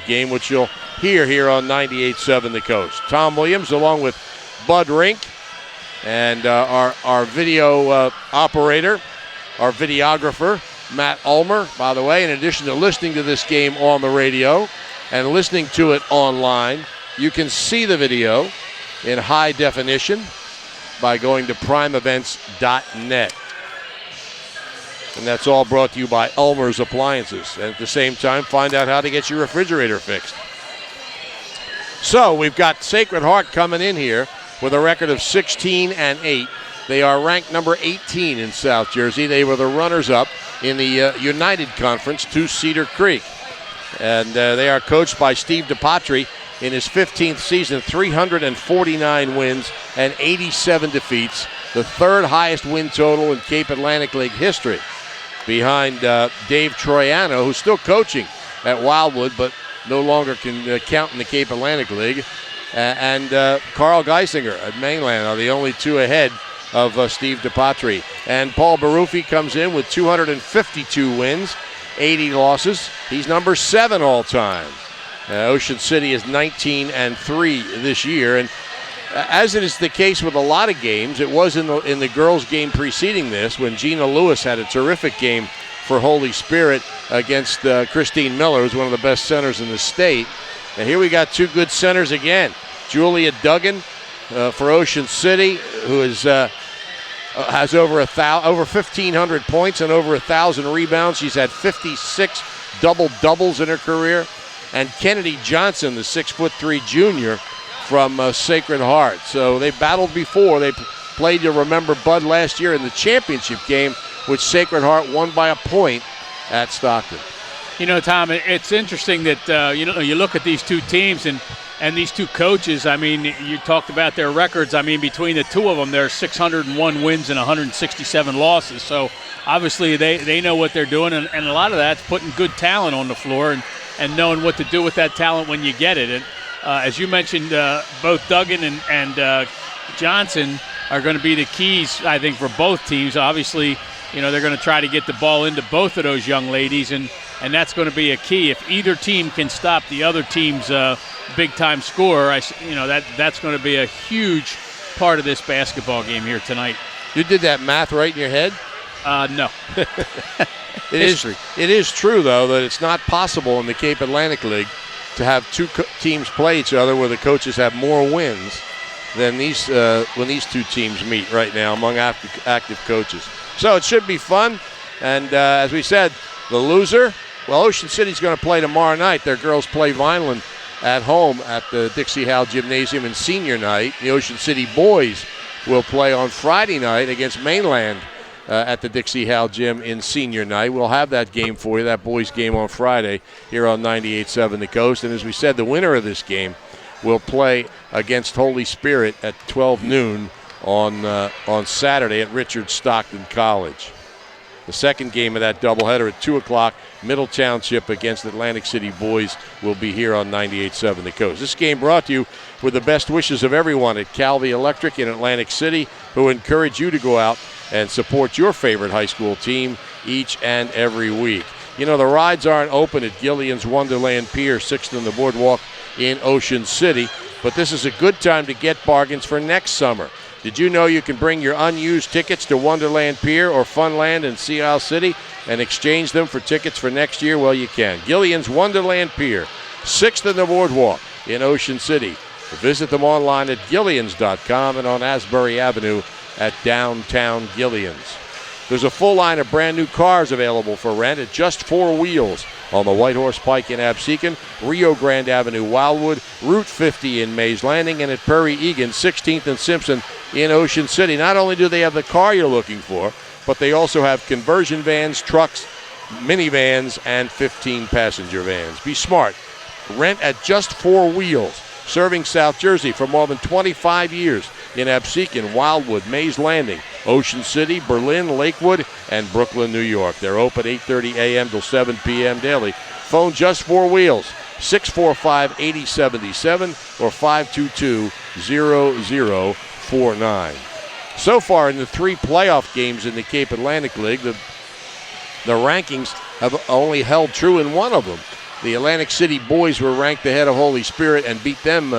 game, which you'll hear here on 98.7 The Coast. Tom Williams along with Bud Rink and our video operator, our videographer, Matt Ulmer. By the way, in addition to listening to this game on the radio and listening to it online, you can see the video in high definition by going to primeevents.net. And that's all brought to you by Ulmer's Appliances. And at the same time, find out how to get your refrigerator fixed. So we've got Sacred Heart coming in here with a record of 16-8. They are ranked number 18 in South Jersey. They were the runners-up in the United Conference to Cedar Creek. And they are coached by Steve DiPatri in his 15th season, 349 wins and 87 defeats, the third highest win total in Cape Atlantic League history, behind Dave Troiano, who's still coaching at Wildwood, but no longer can count in the Cape Atlantic League, and Carl Geisinger at Mainland are the only two ahead of Steve DiPatri. And Paul Baruffi comes in with 252 wins, 80 losses. He's number 7 all time. Ocean City is 19-3 this year, and as it is the case with a lot of games, it was in the girls' game preceding this when Gina Lewis had a terrific game for Holy Spirit against Christine Miller, who's one of the best centers in the state. And here we got two good centers again. Julia Duggan for Ocean City, who is has over 1,500 points and over 1,000 rebounds. She's had 56 double-doubles in her career. And Kennedy Johnson, the 6'3" junior from Sacred Heart. So they battled before. They played, you remember, Bud last year in the championship game, which Sacred Heart won by a point at Stockton. You know, Tom, it's interesting that, you look at these two teams and these two coaches. I mean, you talked about their records. I mean, between the two of them, there are 601 wins and 167 losses. So obviously they know what they're doing, and a lot of that's putting good talent on the floor and knowing what to do with that talent when you get it. And as you mentioned, both Duggan and Johnson are going to be the keys, I think, for both teams. Obviously, they're going to try to get the ball into both of those young ladies, and that's going to be a key. If either team can stop the other team's big-time scorer, that's going to be a huge part of this basketball game here tonight. You did that math right in your head? No. It is true, though, that it's not possible in the Cape Atlantic League to have two teams play each other where the coaches have more wins than when these two teams meet right now among active coaches. So it should be fun. And as we said, the loser, Ocean City's going to play tomorrow night. Their girls play Vineland at home at the Dixie Howell Gymnasium in senior night. The Ocean City boys will play on Friday night against Mainland at the Dixie Howell Gym in senior night. We'll have that game for you, that boys game on Friday here on 98.7 The Coast. And as we said, the winner of this game will play against Holy Spirit at 12 noon on Saturday at Richard Stockton College. The second game of that doubleheader at 2 o'clock, Middle Township against Atlantic City boys, will be here on 98.7 The Coast. This game brought to you with the best wishes of everyone at Calvi Electric in Atlantic City, who encourage you to go out and support your favorite high school team each and every week. The rides aren't open at Gillian's Wonderland Pier, 6th and the Boardwalk in Ocean City, but this is a good time to get bargains for next summer. Did you know you can bring your unused tickets to Wonderland Pier or Funland in Sea Isle City and exchange them for tickets for next year? Well, you can. Gillian's Wonderland Pier, 6th and the Boardwalk in Ocean City. Visit them online at Gillians.com and on Asbury Avenue at downtown Gillians. There's a full line of brand new cars available for rent at Just 4 Wheels on the White Horse Pike in Absecon, Rio Grande Avenue, Wildwood, Route 50 in Mays Landing, and at Prairie Egan, 16th and Simpson in Ocean City. Not only do they have the car you're looking for, but they also have conversion vans, trucks, minivans, and 15-passenger vans. Be smart. Rent at Just 4 Wheels, serving South Jersey for more than 25 years in Absecon, Wildwood, Mays Landing, Ocean City, Berlin, Lakewood, and Brooklyn, New York. They're open 8:30 a.m. till 7 p.m. daily. Phone Just 4 Wheels, 645-8077 or 522-0049. So far in the 3 playoff games in the Cape Atlantic League, the rankings have only held true in one of them. The Atlantic City boys were ranked ahead of Holy Spirit and beat them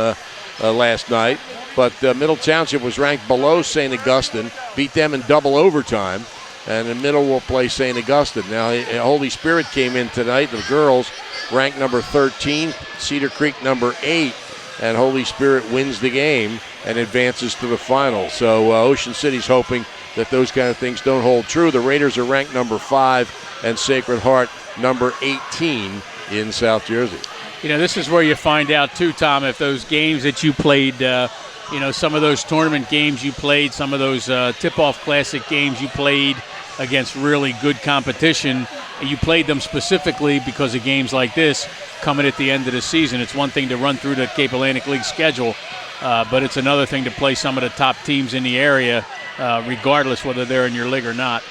last night. But Middle Township was ranked below St. Augustine, beat them in double overtime. And the Middle will play St. Augustine. Now, Holy Spirit came in tonight. The girls ranked number 13, Cedar Creek number 8. And Holy Spirit wins the game and advances to the final. So Ocean City's hoping that those kind of things don't hold true. The Raiders are ranked number 5 and Sacred Heart number 18 in South Jersey. This is where you find out, too, Tom, if those games that you played, some of those tournament games you played, some of those tip-off classic games you played against really good competition, you played them specifically because of games like this coming at the end of the season. It's one thing to run through the Cape Atlantic League schedule, but it's another thing to play some of the top teams in the area, regardless whether they're in your league or not.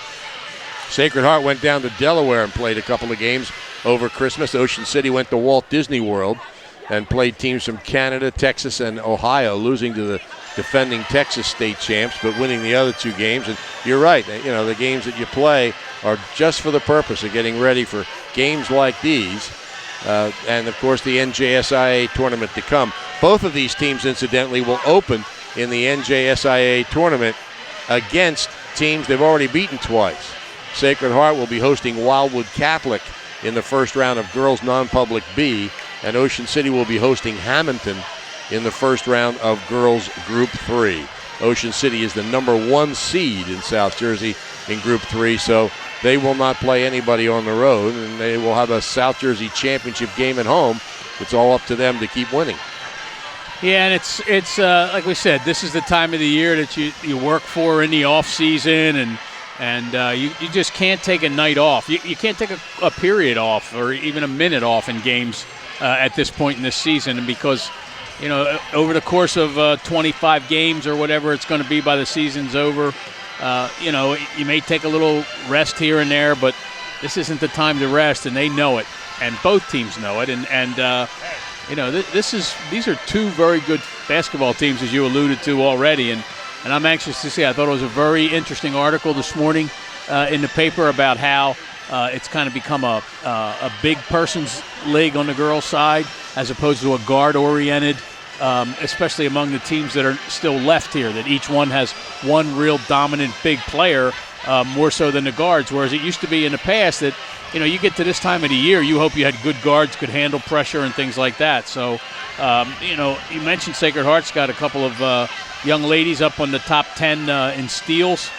Sacred Heart went down to Delaware and played a couple of games over Christmas. Ocean City went to Walt Disney World and played teams from Canada, Texas, and Ohio, losing to the defending Texas state champs, but winning the other 2 games. And you're right, the games that you play are just for the purpose of getting ready for games like these. And, of course, the NJSIA tournament to come. Both of these teams, incidentally, will open in the NJSIA tournament against teams they've already beaten twice. Sacred Heart will be hosting Wildwood Catholic in the first round of Girls Non-Public B, and Ocean City will be hosting Hamilton in the first round of Girls Group 3. Ocean City is the number 1 seed in South Jersey in Group 3, so they will not play anybody on the road, and they will have a South Jersey championship game at home. It's all up to them to keep winning. Yeah, and it's like we said, this is the time of the year that you work for in the off season, and you just can't take a night off. You can't take a period off or even a minute off in games at this point in this season, and because over the course of 25 games or whatever it's going to be by the season's over, you may take a little rest here and there, but this isn't the time to rest, and they know it, and both teams know it, and these are 2 very good basketball teams, as you alluded to already, and I'm anxious to see. I thought it was a very interesting article this morning in the paper about how it's kind of become a big person's league on the girls' side as opposed to a guard-oriented, especially among the teams that are still left here, that each one has one real dominant big player, more so than the guards, whereas it used to be in the past that, you get to this time of the year, you hope you had good guards, could handle pressure and things like that. So, you mentioned Sacred Heart's got a couple of young ladies up on the top 10 in steals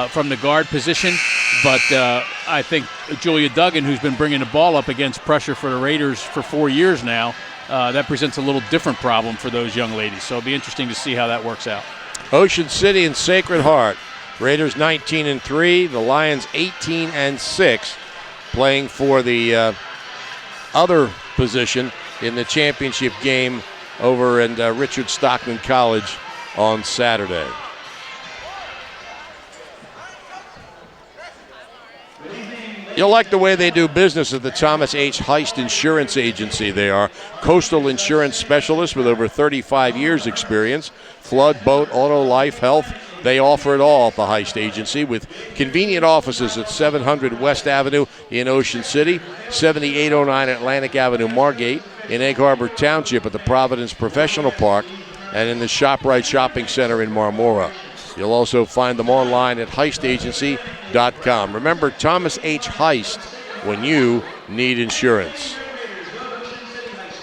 from the guard position, but I think Julia Duggan, who's been bringing the ball up against pressure for the Raiders for 4 years now, that presents a little different problem for those young ladies. So it'll be interesting to see how that works out. Ocean City and Sacred Heart. Raiders 19-3, the Lions 18-6, playing for the other position in the championship game over in Richard Stockman College on Saturday. You'll like the way they do business at the Thomas H. Heist Insurance Agency. They are coastal insurance specialists with over 35 years experience. Flood, boat, auto, life, health. They offer it all at the Heist Agency with convenient offices at 700 West Avenue in Ocean City, 7809 Atlantic Avenue, Margate, in Egg Harbor Township at the Providence Professional Park, and in the ShopRite Shopping Center in Marmora. You'll also find them online at heistagency.com. Remember, Thomas H. Heist when you need insurance.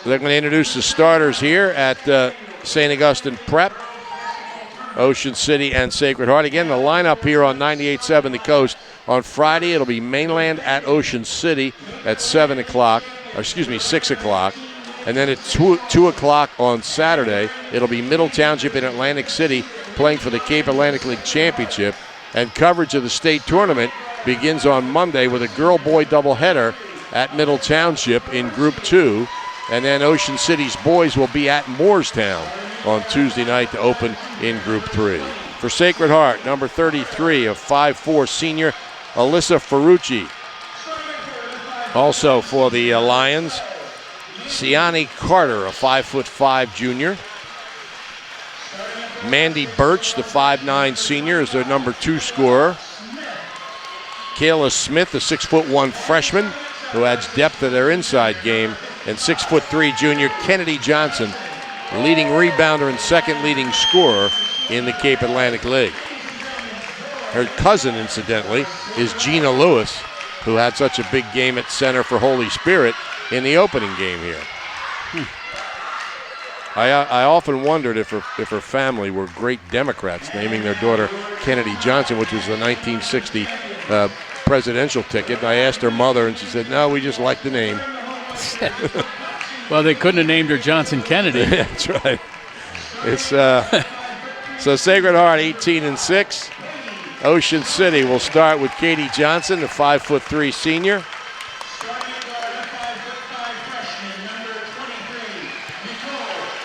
They're going to introduce the starters here at St. Augustine Prep, Ocean City, and Sacred Heart. Again, the lineup here on 98.7 The Coast. On Friday, it'll be Mainland at Ocean City at 6 o'clock. And then at 2 o'clock on Saturday, it'll be Middle Township in Atlantic City playing for the Cape Atlantic League Championship. And coverage of the state tournament begins on Monday with a girl-boy doubleheader at Middle Township in Group 2. And then Ocean City's boys will be at Moorestown on Tuesday night to open in Group 3. For Sacred Heart, number 33 of 5'4" senior Alyssa Ferrucci. Also for the Lions, Siani Carter, a 5'5" junior. Mandy Birch, the 5'9" senior, is their number 2 scorer. Kayla Smith, the 6'1" freshman, who adds depth to their inside game. And 6'3" junior Kennedy Johnson, leading rebounder and second leading scorer in the Cape Atlantic League. Her cousin, incidentally, is Gina Lewis, who had such a big game at center for Holy Spirit in the opening game here. I often wondered if her family were great Democrats, naming their daughter Kennedy Johnson, which was the 1960 presidential ticket. And I asked her mother, and she said, "No, we just like the name." Well, they couldn't have named her Johnson Kennedy. That's right. It's so Sacred Heart 18-6. Ocean City will start with Katie Johnson, the 5'3" senior.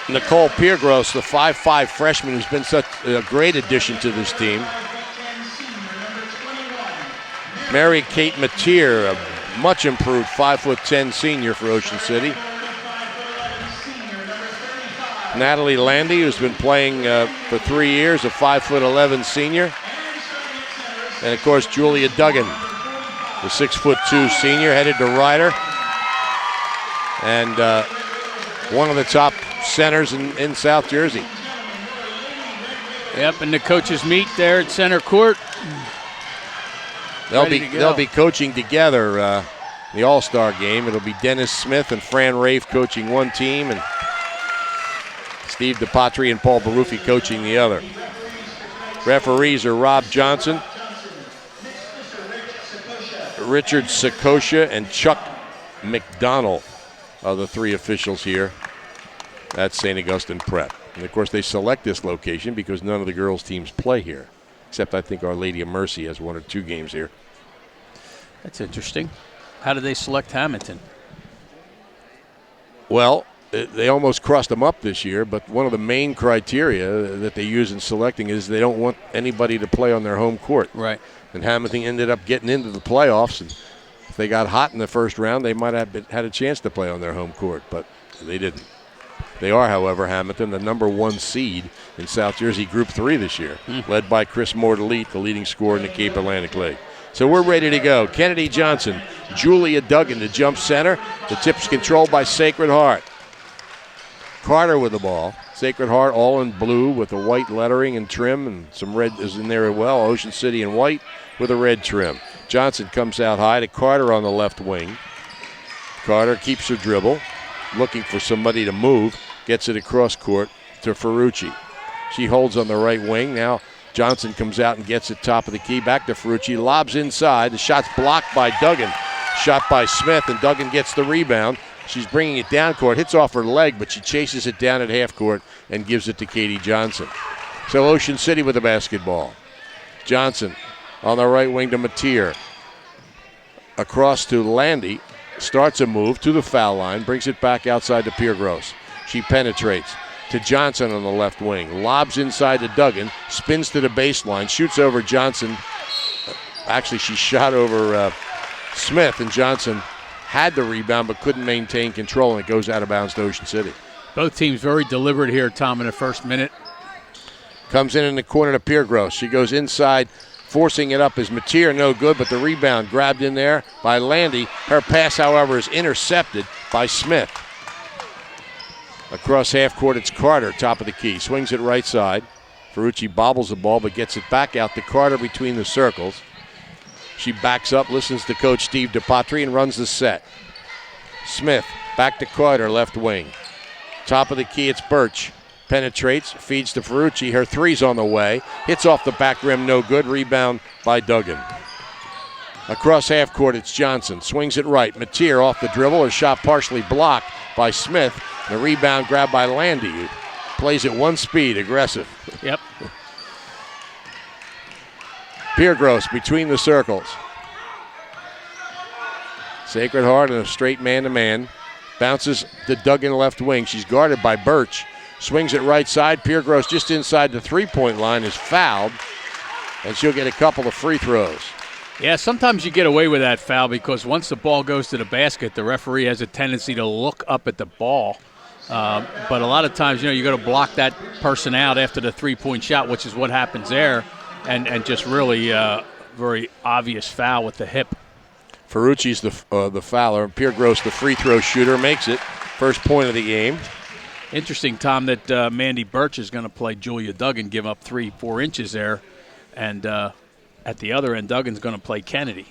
Nicole Piergross, the 5'5" freshman who's been such a great addition to this team. Mary Kate Mateer, a much improved 5'10" senior for Ocean City. Natalie Landy, who's been playing for 3 years, a 5'11" senior. And of course, Julia Duggan, the 6'2" senior, headed to Ryder. And one of the top centers in South Jersey. Yep, and the coaches meet there at center court. They'll be coaching together the All-Star game. It'll be Dennis Smith and Fran Rafe coaching one team, and Steve DePatri and Paul Baruffi coaching the other. Referees are Rob Johnson, Richard Sakosha, and Chuck McDonald are the three officials here at St. Augustine Prep. And of course, they select this location because none of the girls' teams play here, except I think Our Lady of Mercy has 1 or 2 games here. That's interesting. How did they select Hamilton? Well, they almost crossed them up this year, but one of the main criteria that they use in selecting is they don't want anybody to play on their home court. Right. And Hamilton ended up getting into the playoffs, and if they got hot in the first round, they might have had a chance to play on their home court, but they didn't. They are, however, Hamilton, the number 1 seed in South Jersey Group 3 this year, led by Chris Mordelite, the leading scorer in the Cape Atlantic League. So we're ready to go. Kennedy Johnson, Julia Duggan to jump center. The tip's controlled by Sacred Heart. Carter with the ball. Sacred Heart all in blue with the white lettering and trim, and some red is in there as well. Ocean City in white with a red trim. Johnson comes out high to Carter on the left wing. Carter keeps her dribble, looking for somebody to move. Gets it across court to Ferrucci. She holds on the right wing. Now Johnson comes out and gets it top of the key. Back to Ferrucci. Lobs inside. The shot's blocked by Duggan. Shot by Smith, and Duggan gets the rebound. She's bringing it down court. Hits off her leg, but she chases it down at half court and gives it to Katie Johnson. So Ocean City with the basketball. Johnson on the right wing to Mateer. Across to Landy. Starts a move to the foul line. Brings it back outside to Piergross. She penetrates to Johnson on the left wing. Lobs inside to Duggan. Spins to the baseline. Shoots over Johnson. Actually, she shot over Smith, and Johnson had the rebound but couldn't maintain control, and it goes out of bounds to Ocean City. Both teams very deliberate here, Tom, in the first minute. Comes in the corner to Piergross. She goes inside, forcing it up as Mateer, no good, but the rebound grabbed in there by Landy. Her pass, however, is intercepted by Smith. Across half court, it's Carter, top of the key. Swings it right side. Ferrucci bobbles the ball but gets it back out to Carter between the circles. She backs up, listens to Coach Steve DePatri, and runs the set. Smith back to Carter, left wing. Top of the key, it's Birch. Penetrates, feeds to Ferrucci. Her three's on the way. Hits off the back rim, no good. Rebound by Duggan. Across half court, it's Johnson. Swings it right. Mateer off the dribble. Her shot partially blocked by Smith. The rebound grabbed by Landy, who plays at one speed, aggressive. Yep. Piergross between the circles. Sacred Heart and a straight man-to-man. Bounces to Duggan left wing. She's guarded by Birch. Swings it right side. Piergross just inside the three-point line is fouled, and she'll get a couple of free throws. Yeah, sometimes you get away with that foul because once the ball goes to the basket, the referee has a tendency to look up at the ball. But a lot of times, you got to block that person out after the three-point shot, which is what happens there, and just really very obvious foul with the hip. Ferrucci's the fouler. Piergross, the free throw shooter, makes it. First point of the game. Interesting, Tom, that Mandy Birch is going to play Julia Duggan, give up 3-4 inches there. And at the other end, Duggan's going to play Johnson.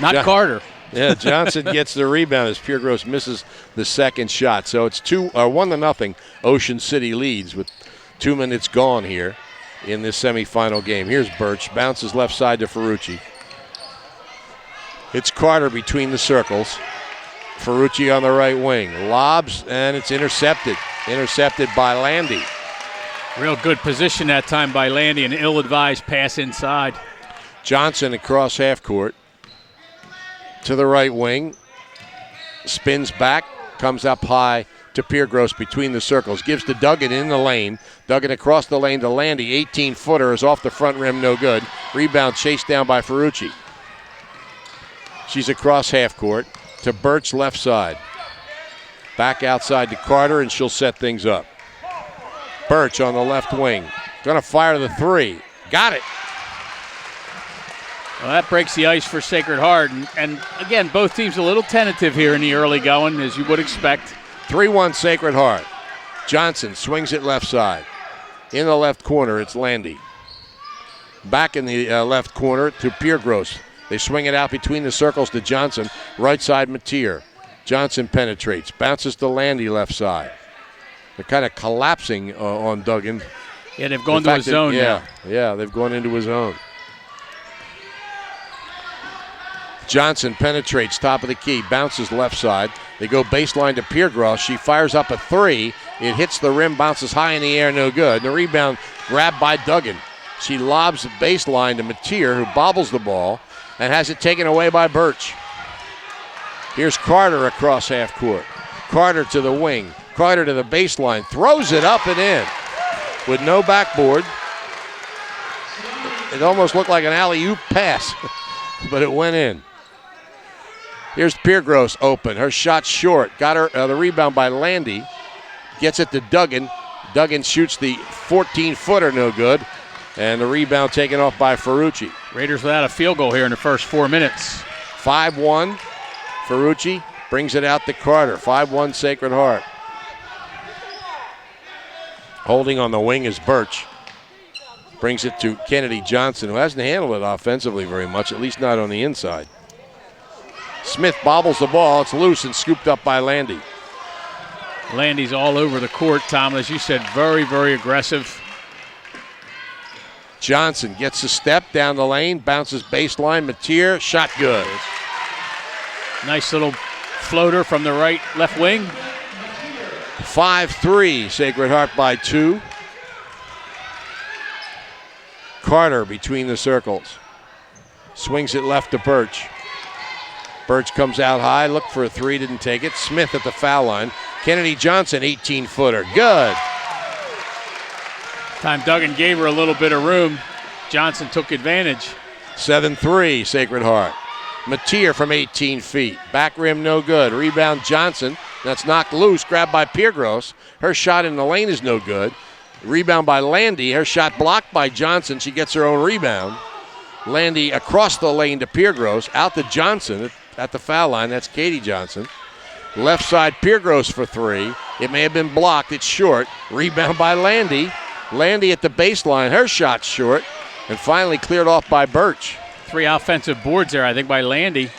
Not Carter. Yeah, Johnson gets the rebound as Piergross misses the second shot. So it's 1-0. Ocean City leads with 2 minutes gone here in this semifinal game. Here's Birch, bounces left side to Ferrucci. It's Carter between the circles. Ferrucci on the right wing. Lobs, and it's intercepted. Intercepted by Landy. Real good position that time by Landy, an ill-advised pass inside. Johnson across half court. To the right wing. Spins back, comes up high to Piergross between the circles. Gives to Duggan in the lane. Duggan across the lane to Landy. 18-footer is off the front rim, no good. Rebound chased down by Ferrucci. She's across half court to Birch left side. Back outside to Carter, and she'll set things up. Birch on the left wing. Gonna fire the three. Got it. Well, that breaks the ice for Sacred Heart. And again, both teams a little tentative here in the early going, as you would expect. 3-1 Sacred Heart. Johnson swings it left side. In the left corner, it's Landy. Back in the left corner to Piergross. They swing it out between the circles to Johnson. Right side, Mateer. Johnson penetrates. Bounces to Landy left side. They're kind of collapsing on Duggan. Yeah, they've gone to his zone now. Yeah, they've gone into his zone. Johnson penetrates top of the key. Bounces left side. They go baseline to Piergross. She fires up a three. It hits the rim, bounces high in the air, no good. The rebound grabbed by Duggan. She lobs the baseline to Mateer, who bobbles the ball and has it taken away by Birch. Here's Carter across half court. Carter to the wing. Carter to the baseline. Throws it up and in with no backboard. It almost looked like an alley-oop pass, but it went in. Here's Piergross open. Her shot short. Got her the rebound by Landy. Gets it to Duggan. Duggan shoots the 14-footer, no good. And the rebound taken off by Ferrucci. Raiders without a field goal here in the first 4 minutes. 5-1. Ferrucci brings it out to Carter. 5-1 Sacred Heart. Holding on the wing is Birch. Brings it to Kennedy Johnson, who hasn't handled it offensively very much, at least not on the inside. Smith bobbles the ball. It's loose and scooped up by Landy. Landy's all over the court, Tom. As you said, very, very aggressive. Johnson gets a step down the lane, bounces baseline. Mateer, shot good. Nice little floater from the left wing. 5-3, Sacred Heart by 2. Carter between the circles. Swings it left to Birch. Birch comes out high, looked for a three, didn't take it. Smith at the foul line. Kennedy Johnson, 18-footer. Good. Time Duggan gave her a little bit of room. Johnson took advantage. 7-3, Sacred Heart. Mateer from 18 feet. Back rim, no good. Rebound Johnson. That's knocked loose, grabbed by Piergross. Her shot in the lane is no good. Rebound by Landy. Her shot blocked by Johnson. She gets her own rebound. Landy across the lane to Piergross. Out to Johnson at the foul line. That's Katie Johnson. Left side, Piergross for three. It may have been blocked. It's short. Rebound by Landy. Landy at the baseline. Her shot short. And finally cleared off by Birch. 3 offensive boards there, I think, by Landy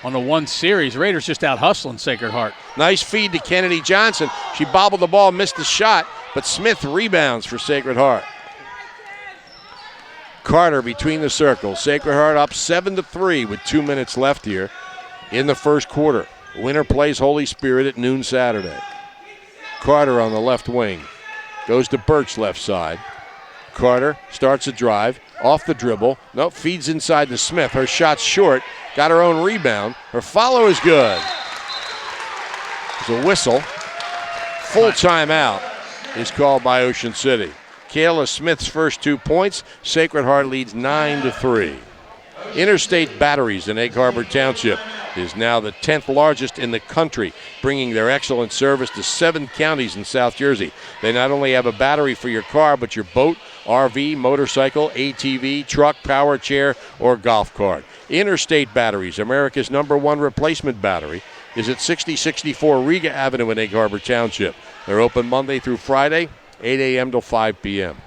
on the one series. Raiders just out hustling Sacred Heart. Nice feed to Kennedy Johnson. She bobbled the ball, missed the shot, but Smith rebounds for Sacred Heart. Carter between the circles. Sacred Heart up 7-3 with 2 minutes left here in the first quarter. Winner plays Holy Spirit at noon Saturday. Carter on the left wing. Goes to Birch left side. Carter starts a drive. Off the dribble. Nope, feeds inside to Smith. Her shot's short. Got her own rebound. Her follow is good. There's a whistle. Full timeout is called by Ocean City. Kayla Smith's first 2 points. Sacred Heart leads 9-3. Interstate Batteries in Egg Harbor Township. is now the 10th largest in the country, bringing their excellent service to 7 counties in South Jersey. They not only have a battery for your car, but your boat, RV, motorcycle, ATV, truck, power chair, or golf cart. Interstate Batteries, America's #1 replacement battery, is at 6064 Riga Avenue in Egg Harbor Township. They're open Monday through Friday, 8 a.m. till 5 p.m.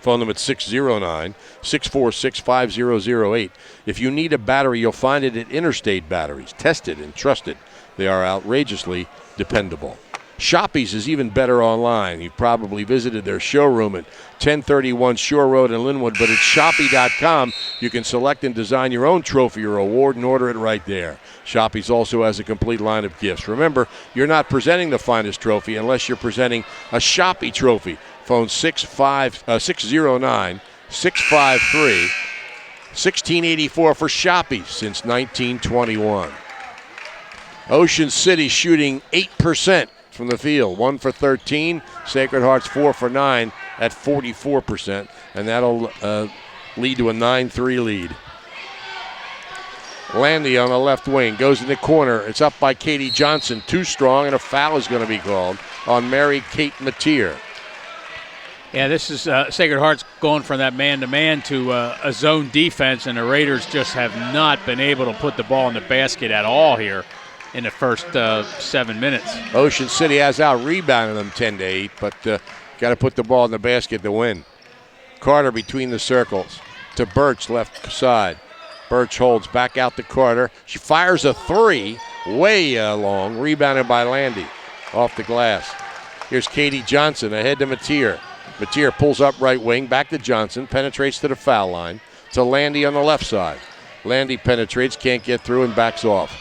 Phone them at 609-646-5008. If you need a battery, you'll find it at Interstate Batteries. Tested and trusted. They are outrageously dependable. Shoppy's is even better online. You've probably visited their showroom at 1031 Shore Road in Linwood, but at Shoppy.com, you can select and design your own trophy or award and order it right there. Shoppy's also has a complete line of gifts. Remember, you're not presenting the finest trophy unless you're presenting a Shoppy trophy. Phone 609-653-1684 for Shoppy since 1921. Ocean City shooting 8% from the field, 1 for 13. Sacred Heart's 4 for 9 at 44%, and that'll lead to a 9-3 lead. Landy on the left wing goes in the corner. It's up by Katie Johnson, too strong, and a foul is going to be called on Mary Kate Mateer. Yeah, this is Sacred Heart's going from that man-to-man to a zone defense, and the Raiders just have not been able to put the ball in the basket at all here in the first 7 minutes. Ocean City has out-rebounded them 10-8, but got to put the ball in the basket to win. Carter between the circles to Birch, left side. Birch holds back out to Carter. She fires a three, way long, rebounded by Landy off the glass. Here's Katie Johnson ahead to Mateer. Mateer pulls up right wing, back to Johnson, penetrates to the foul line, to Landy on the left side. Landy penetrates, can't get through, and backs off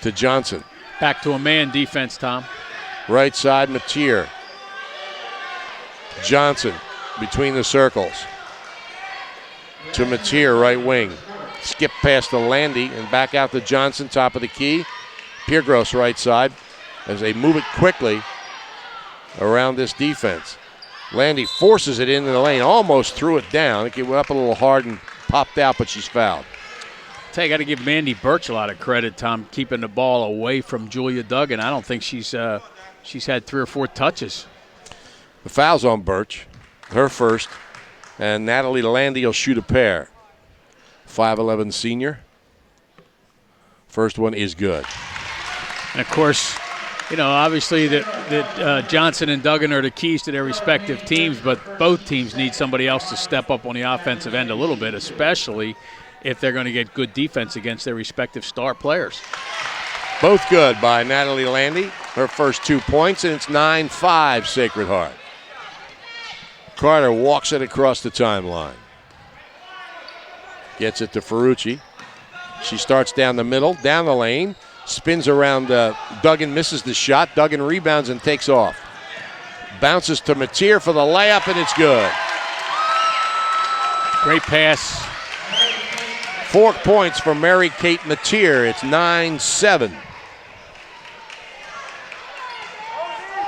to Johnson. Back to a man defense, Tom. Right side, Mateer. Johnson between the circles to Mateer, right wing. Skip past to Landy and back out to Johnson, top of the key. Piergross right side as they move it quickly around this defense. Landy forces it into the lane, almost threw it down. It went up a little hard and popped out, but she's fouled. I got to give Mandy Birch a lot of credit, Tom, keeping the ball away from Julia Duggan. I don't think she's had 3 or 4 touches. The foul's on Birch, her first, and Natalie Landy will shoot a pair. 5'11" senior. First one is good. And, of course, obviously that Johnson and Duggan are the keys to their respective teams, but both teams need somebody else to step up on the offensive end a little bit, especially if they're going to get good defense against their respective star players. Both good by Natalie Landy. Her first 2 points, and it's 9-5 Sacred Heart. Carter walks it across the timeline. Gets it to Ferrucci. She starts down the middle, down the lane, spins around Duggan, misses the shot. Duggan rebounds and takes off. Bounces to Mateer for the layup, and it's good. Great pass. 4 points for Mary Kate Mateer. It's 9-7.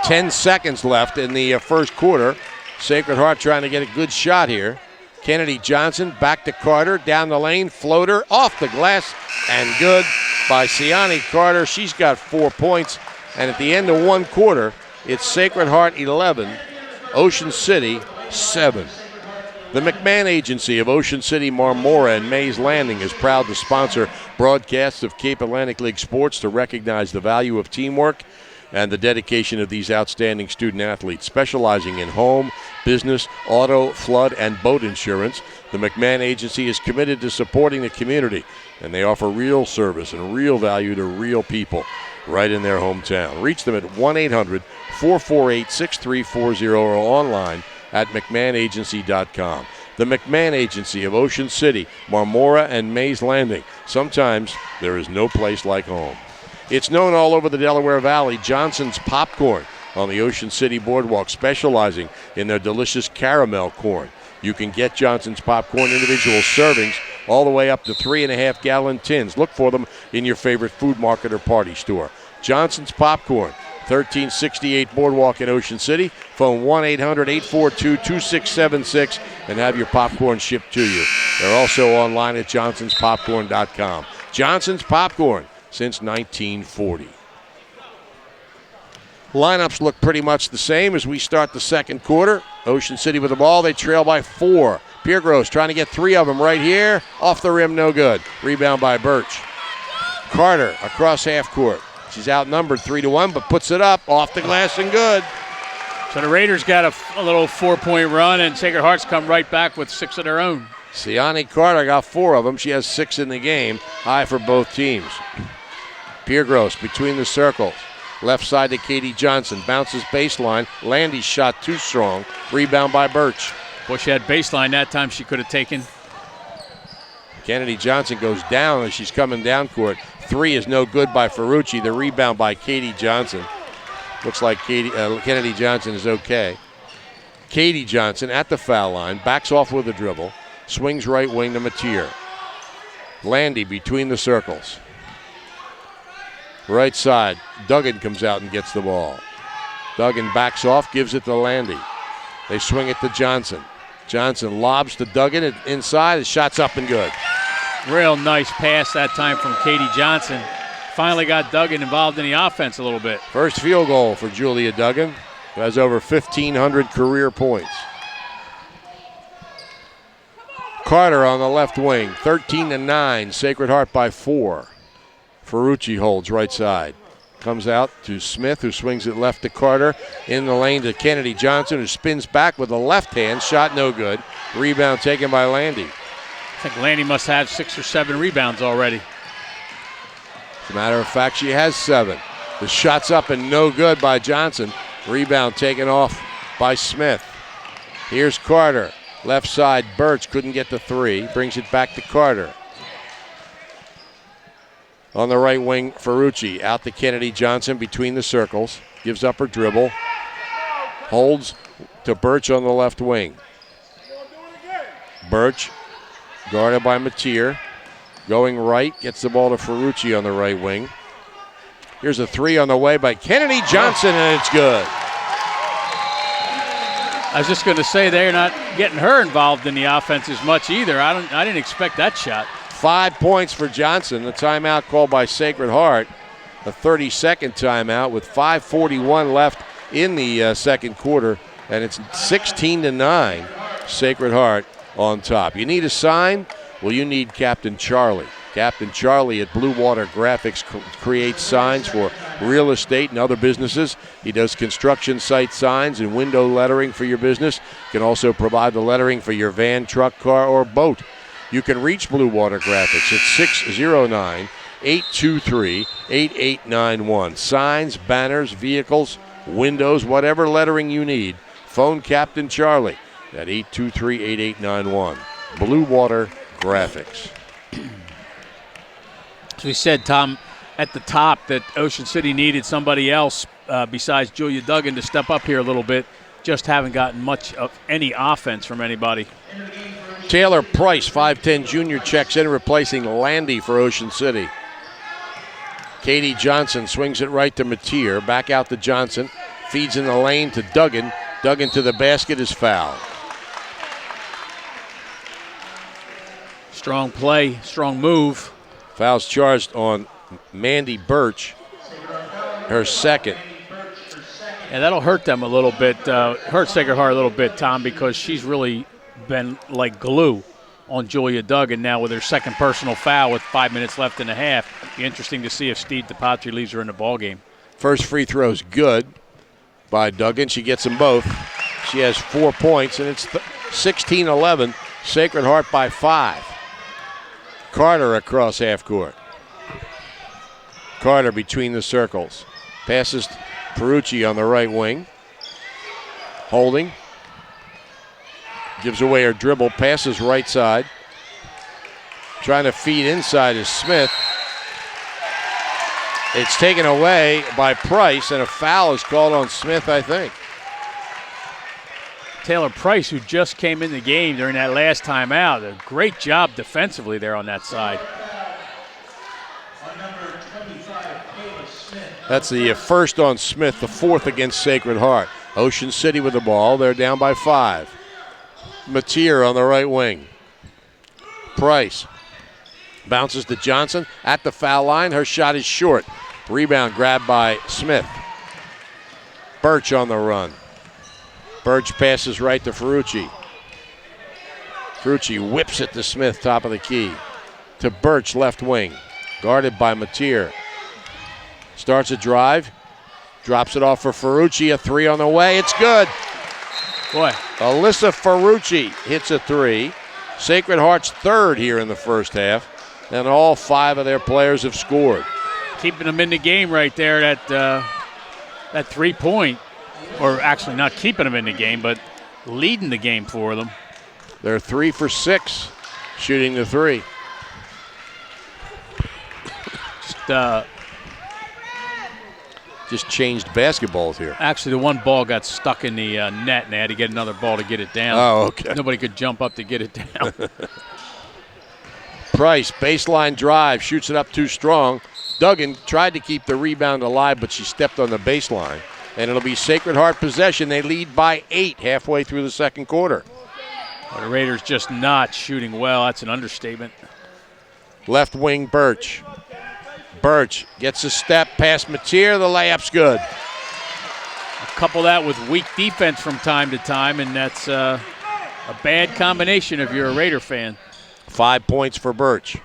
10 seconds left in the first quarter. Sacred Heart trying to get a good shot here. Kennedy Johnson back to Carter, down the lane, floater, off the glass, and good by Siani Carter. She's got 4 points, and at the end of 1 quarter, it's Sacred Heart 11, Ocean City 7. The McMahon Agency of Ocean City, Marmora, and Mays Landing is proud to sponsor broadcasts of Cape Atlantic League sports to recognize the value of teamwork and the dedication of these outstanding student athletes. Specializing in home, business, auto, flood, and boat insurance, the McMahon Agency is committed to supporting the community, and they offer real service and real value to real people right in their hometown. Reach them at 1-800-448-6340 or online at McMahonAgency.com. The McMahon Agency of Ocean City, Marmora, and Mays Landing. Sometimes there is no place like home. It's known all over the Delaware Valley, Johnson's Popcorn on the Ocean City Boardwalk, specializing in their delicious caramel corn. You can get Johnson's Popcorn individual servings all the way up to 3.5-gallon tins. Look for them in your favorite food market or party store. Johnson's Popcorn, 1368 Boardwalk in Ocean City. Phone 1-800-842-2676 and have your popcorn shipped to you. They're also online at johnsonspopcorn.com. Johnson's Popcorn, since 1940. Lineups look pretty much the same as we start the second quarter. Ocean City with the ball. They trail by 4. Piergross trying to get 3 of them right here. Off the rim, no good. Rebound by Birch. Carter across half court. She's outnumbered 3-1, but puts it up off the glass and good. So the Raiders got a little 4-point run, and Sacred Hearts come right back with 6 of their own. Siani Carter got 4 of them. She has 6 in the game. High for both teams. Piergross between the circles. Left side to Katie Johnson. Bounces baseline. Landy's shot too strong. Rebound by Birch. Boy, she had baseline that time she could have taken. Kennedy Johnson goes down as she's coming down court. 3 is no good by Ferrucci. The rebound by Katie Johnson. Looks like Kennedy Johnson is okay. Katie Johnson at the foul line. Backs off with a dribble. Swings right wing to Mateer. Landy between the circles. Right side. Duggan comes out and gets the ball. Duggan backs off, gives it to Landy. They swing it to Johnson. Johnson lobs to Duggan inside. The shot's up and good. Real nice pass that time from Katie Johnson. Finally got Duggan involved in the offense a little bit. First field goal for Julia Duggan, who has over 1,500 career points. Carter on the left wing, 13-9. Sacred Heart by 4. Ferrucci holds right side. Comes out to Smith, who swings it left to Carter. In the lane to Kennedy Johnson, who spins back with a left hand. Shot no good. Rebound taken by Landy. I think Landy must have 6 or 7 rebounds already. As a matter of fact, she has 7. The shot's up and no good by Johnson. Rebound taken off by Smith. Here's Carter. Left side, Birch couldn't get the 3. Brings it back to Carter. On the right wing, Ferrucci out to Kennedy Johnson between the circles. Gives up her dribble. Holds to Birch on the left wing. Birch guarded by Mateer. Going right, gets the ball to Ferrucci on the right wing. Here's a 3 on the way by Kennedy Johnson, and it's good. I was just going to say they're not getting her involved in the offense as much either. I didn't expect that shot. 5 points for Johnson. The timeout called by Sacred Heart. A 30-second timeout with 5:41 left in the second quarter, and it's 16-9. Sacred Heart on top. You need a sign? Well, you need Captain Charlie. Captain Charlie at Blue Water Graphics creates signs for real estate and other businesses. He does construction site signs and window lettering for your business. Can also provide the lettering for your van, truck, car, or boat. You can reach Blue Water Graphics at 609-823-8891. Signs, banners, vehicles, windows, whatever lettering you need. Phone Captain Charlie at 823-8891. Blue Water Graphics. As we said, Tom, at the top that Ocean City needed somebody else besides Julia Duggan to step up here a little bit. Just haven't gotten much of any offense from anybody. Taylor Price, 5'10 junior, checks in, replacing Landy for Ocean City. Katie Johnson swings it right to Mateer. Back out to Johnson. Feeds in the lane to Duggan. Duggan to the basket is fouled. Strong play, strong move. Foul's charged on Mandy Birch, her second. Yeah, that'll hurt them a little bit, hurt Sacred Heart a little bit, Tom, because she's really been like glue on Julia Duggan now with her second personal foul with 5 minutes left in the half. Be interesting to see if Steve DePatri leaves her in the ballgame. First free throw's good by Duggan. She gets them both. She has 4 points, and it's 16-11. Sacred Heart by 5. Carter across half court. Carter between the circles. Passes Ferrucci on the right wing. Holding. Gives away her dribble. Passes right side. Trying to feed inside is Smith. It's taken away by Price, and a foul is called on Smith, I think. Taylor Price, who just came in the game during that last timeout. A great job defensively there on that side. That's the first on Smith, the fourth against Sacred Heart. Ocean City with the ball. They're down by 5. Mateer on the right wing. Price Bounces to Johnson at the foul line. Her shot is short. Rebound grabbed by Smith. Birch on the run. Birch passes right to Ferrucci. Ferrucci whips it to Smith, top of the key. To Birch, left wing. Guarded by Mateer. Starts a drive. Drops it off for Ferrucci. A three on the way. It's good. Boy. Alyssa Ferrucci hits a three. Sacred Heart's third here in the first half. And all 5 of their players have scored. Keeping them in the game right there, that 3-point. Or actually not keeping them in the game, but leading the game for them. They're 3 for 6 shooting the three. Just changed basketballs here. Actually, the one ball got stuck in the net, and they had to get another ball to get it down. Oh, okay. Nobody could jump up to get it down. Price, baseline drive, shoots it up too strong. Duggan tried to keep the rebound alive, but she stepped on the baseline. And it'll be Sacred Heart possession. They lead by 8 halfway through the second quarter. The Raiders just not shooting well. That's an understatement. Left wing Birch. Birch gets a step past Mateer. The layup's good. Couple that with weak defense from time to time, and that's a bad combination if you're a Raider fan. 5 points for Birch.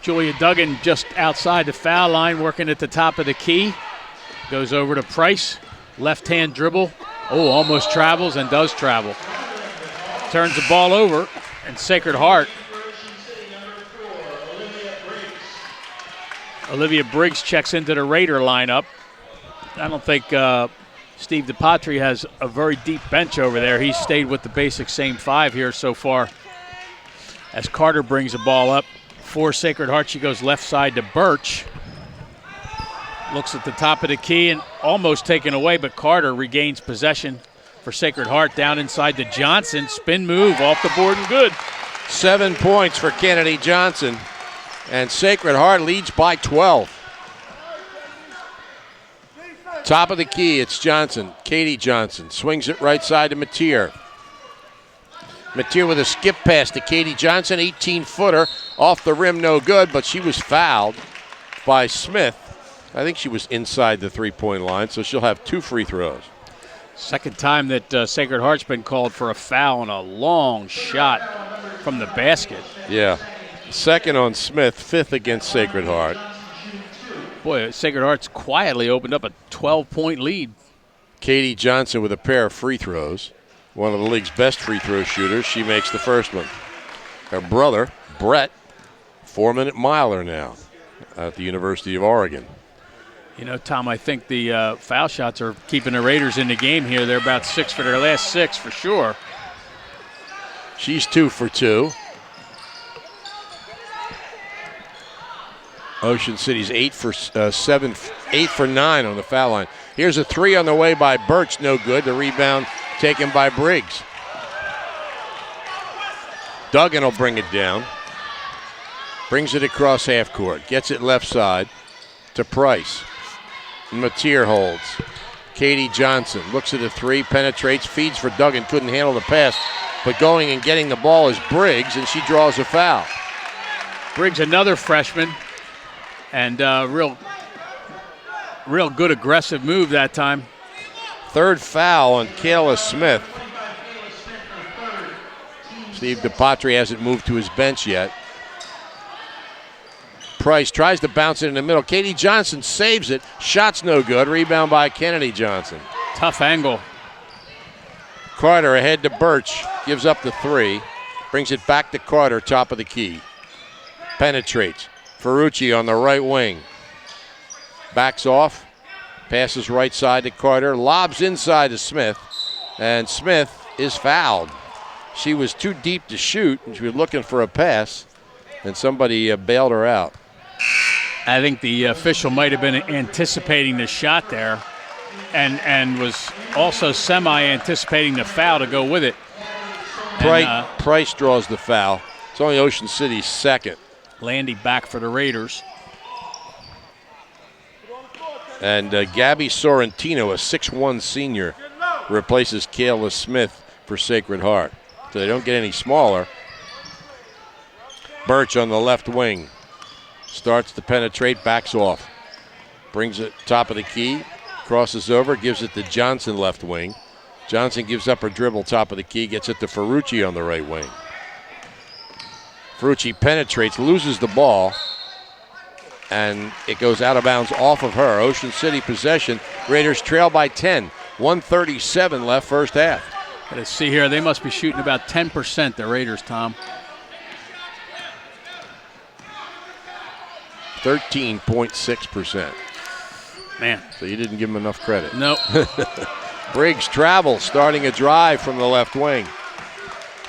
Julia Duggan just outside the foul line, working at the top of the key. Goes over to Price. Left-hand dribble. Oh, almost travels and does travel. Turns the ball over, and Sacred Heart. Olivia Briggs checks into the Raider lineup. I don't think Steve DiPatri has a very deep bench over there. He's stayed with the basic same 5 here so far. As Carter brings the ball up for Sacred Heart, she goes left side to Birch. Looks at the top of the key and almost taken away, but Carter regains possession for Sacred Heart. Down inside to Johnson. Spin move off the board and good. 7 points for Kennedy Johnson. And Sacred Heart leads by 12. Top of the key, it's Johnson. Katie Johnson swings it right side to Mateer. Mateer with a skip pass to Katie Johnson, 18-footer. Off the rim, no good, but she was fouled by Smith. I think she was inside the three-point line, so she'll have 2 free throws. Second time that Sacred Heart's been called for a foul on a long shot from the basket. Yeah. Second on Smith, 5th against Sacred Heart. Boy, Sacred Heart's quietly opened up a 12-point lead. Katie Johnson with a pair of free throws. One of the league's best free throw shooters. She makes the first one. Her brother, Brett, 4-minute miler now at the University of Oregon. You know, Tom, I think the foul shots are keeping the Raiders in the game here. They're about 6 for their last 6 for sure. She's 2 for 2. Ocean City's 8 for 9 on the foul line. Here's a 3 on the way by Birch, no good. The rebound taken by Briggs. Duggan will bring it down. Brings it across half court. Gets it left side to Price. Mateer holds. Katie Johnson looks at a 3, penetrates, feeds for Duggan. Couldn't handle the pass, but going and getting the ball is Briggs, and she draws a foul. Briggs, another freshman, and real good aggressive move that time. 3rd foul on Kayla Smith. Steve DiPatri hasn't moved to his bench yet. Price tries to bounce it in the middle. Katie Johnson saves it. Shot's no good. Rebound by Kennedy Johnson. Tough angle. Carter ahead to Birch. Gives up the 3. Brings it back to Carter, top of the key. Penetrates. Ferrucci on the right wing. Backs off. Passes right side to Carter. Lobs inside to Smith. And Smith is fouled. She was too deep to shoot, and she was looking for a pass, and somebody bailed her out. I think the official might have been anticipating the shot there and was also semi-anticipating the foul to go with it. Price draws the foul. It's only Ocean City's 2nd. Landy back for the Raiders. And Gabby Sorrentino, a 6'1 senior, replaces Kayla Smith for Sacred Heart. So they don't get any smaller. Birch on the left wing. Starts to penetrate, backs off. Brings it top of the key, crosses over, gives it to Johnson left wing. Johnson gives up her dribble top of the key, gets it to Ferrucci on the right wing. Ferrucci penetrates, loses the ball, and it goes out of bounds off of her. Ocean City possession. Raiders trail by 10. 1:37 left first half. Let's see here. They must be shooting about 10%, the Raiders, Tom. 13.6%. Man. So you didn't give them enough credit. Nope. Briggs travels, starting a drive from the left wing.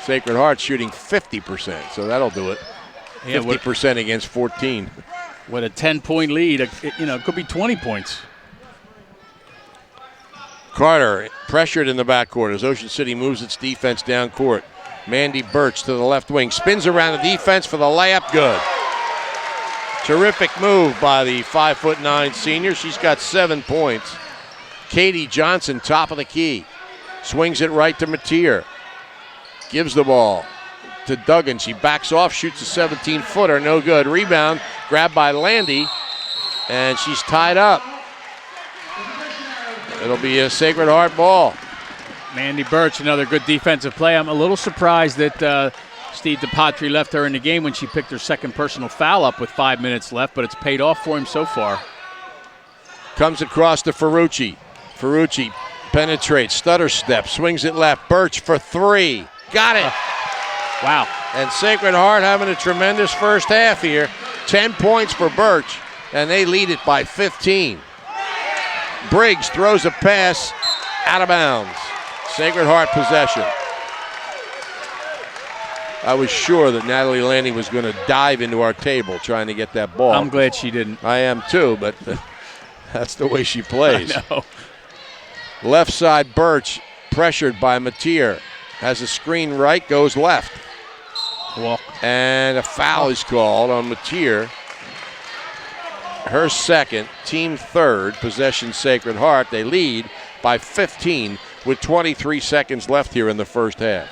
Sacred Heart shooting 50%, so that'll do it. Yeah, 50% against 14. With a 10-point lead, it could be 20 points. Carter pressured in the backcourt as Ocean City moves its defense down court. Mandy Birch to the left wing, spins around the defense for the layup, good. Terrific move by the 5'9" senior. She's got 7 points. Katie Johnson, top of the key. Swings it right to Mateer. Gives the ball to Duggan. She backs off, shoots a 17-footer, no good. Rebound, grabbed by Landy, and she's tied up. It'll be a Sacred Heart ball. Mandy Birch, another good defensive play. I'm a little surprised that Steve DePatri left her in the game when she picked her second personal foul up with 5 minutes left, but it's paid off for him so far. Comes across to Ferrucci. Ferrucci penetrates, stutter step, swings it left. Birch for three. Got it. Wow. And Sacred Heart having a tremendous first half here. 10 points for Birch, and they lead it by 15. Briggs throws a pass out of bounds. Sacred Heart possession. I was sure that Natalie Landy was going to dive into our table trying to get that ball. I'm glad she didn't. I am too, but that's the way she plays. I know. Left side, Birch, pressured by Mateer. Has a screen right, goes left. Walk. And a foul is called on Mateer. Her second, team third, possession Sacred Heart. They lead by 15 with 23 seconds left here in the first half.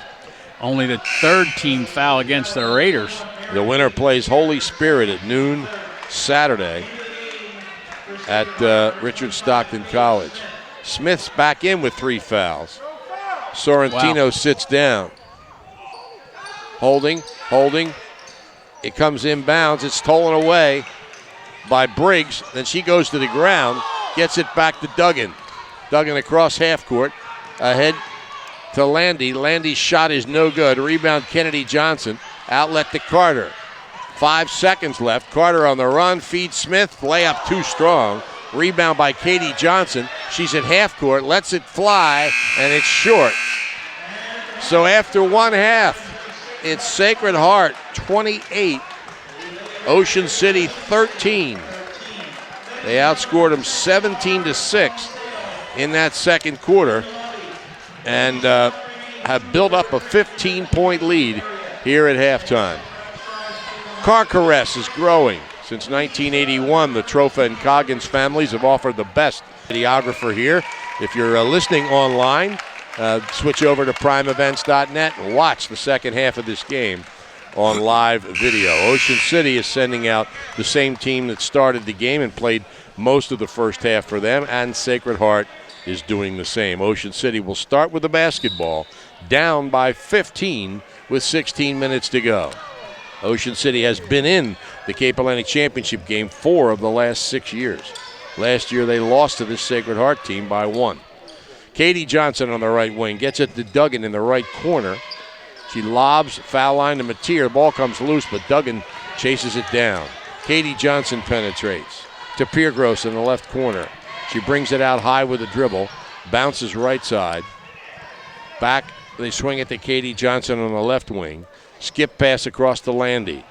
Only the third team foul against the Raiders. The winner plays Holy Spirit at noon Saturday at Richard Stockton College. Smith's back in with 3 fouls. Sorrentino sits down. Holding. It comes inbounds. It's stolen away by Briggs. Then she goes to the ground, gets it back to Duggan. Duggan across half court, ahead to Landy. Landy's shot is no good. Rebound Kennedy Johnson. Outlet to Carter. 5 seconds left. Carter on the run, feeds Smith. Layup too strong. Rebound by Katie Johnson. She's at half court, lets it fly, and it's short. So after one half, it's Sacred Heart 28, Ocean City 13. They outscored them 17-6 in that second quarter and have built up a 15-point lead here at halftime. Car Caress is growing. Since 1981, the Tropha and Coggins families have offered the best videographer here. If you're listening online, switch over to primeevents.net and watch the second half of this game on live video. Ocean City is sending out the same team that started the game and played most of the first half for them, and Sacred Heart is doing the same. Ocean City will start with the basketball, down by 15 with 16 minutes to go. Ocean City has been in the Cape Atlantic Championship game 4 of the last 6 years. Last year they lost to this Sacred Heart team by 1. Katie Johnson on the right wing gets it to Duggan in the right corner. She lobs, foul line to Mateer. Ball comes loose, but Duggan chases it down. Katie Johnson penetrates to Piergross in the left corner. She brings it out high with a dribble, bounces right side. Back, they swing it to Katie Johnson on the left wing. Skip pass across to Landy.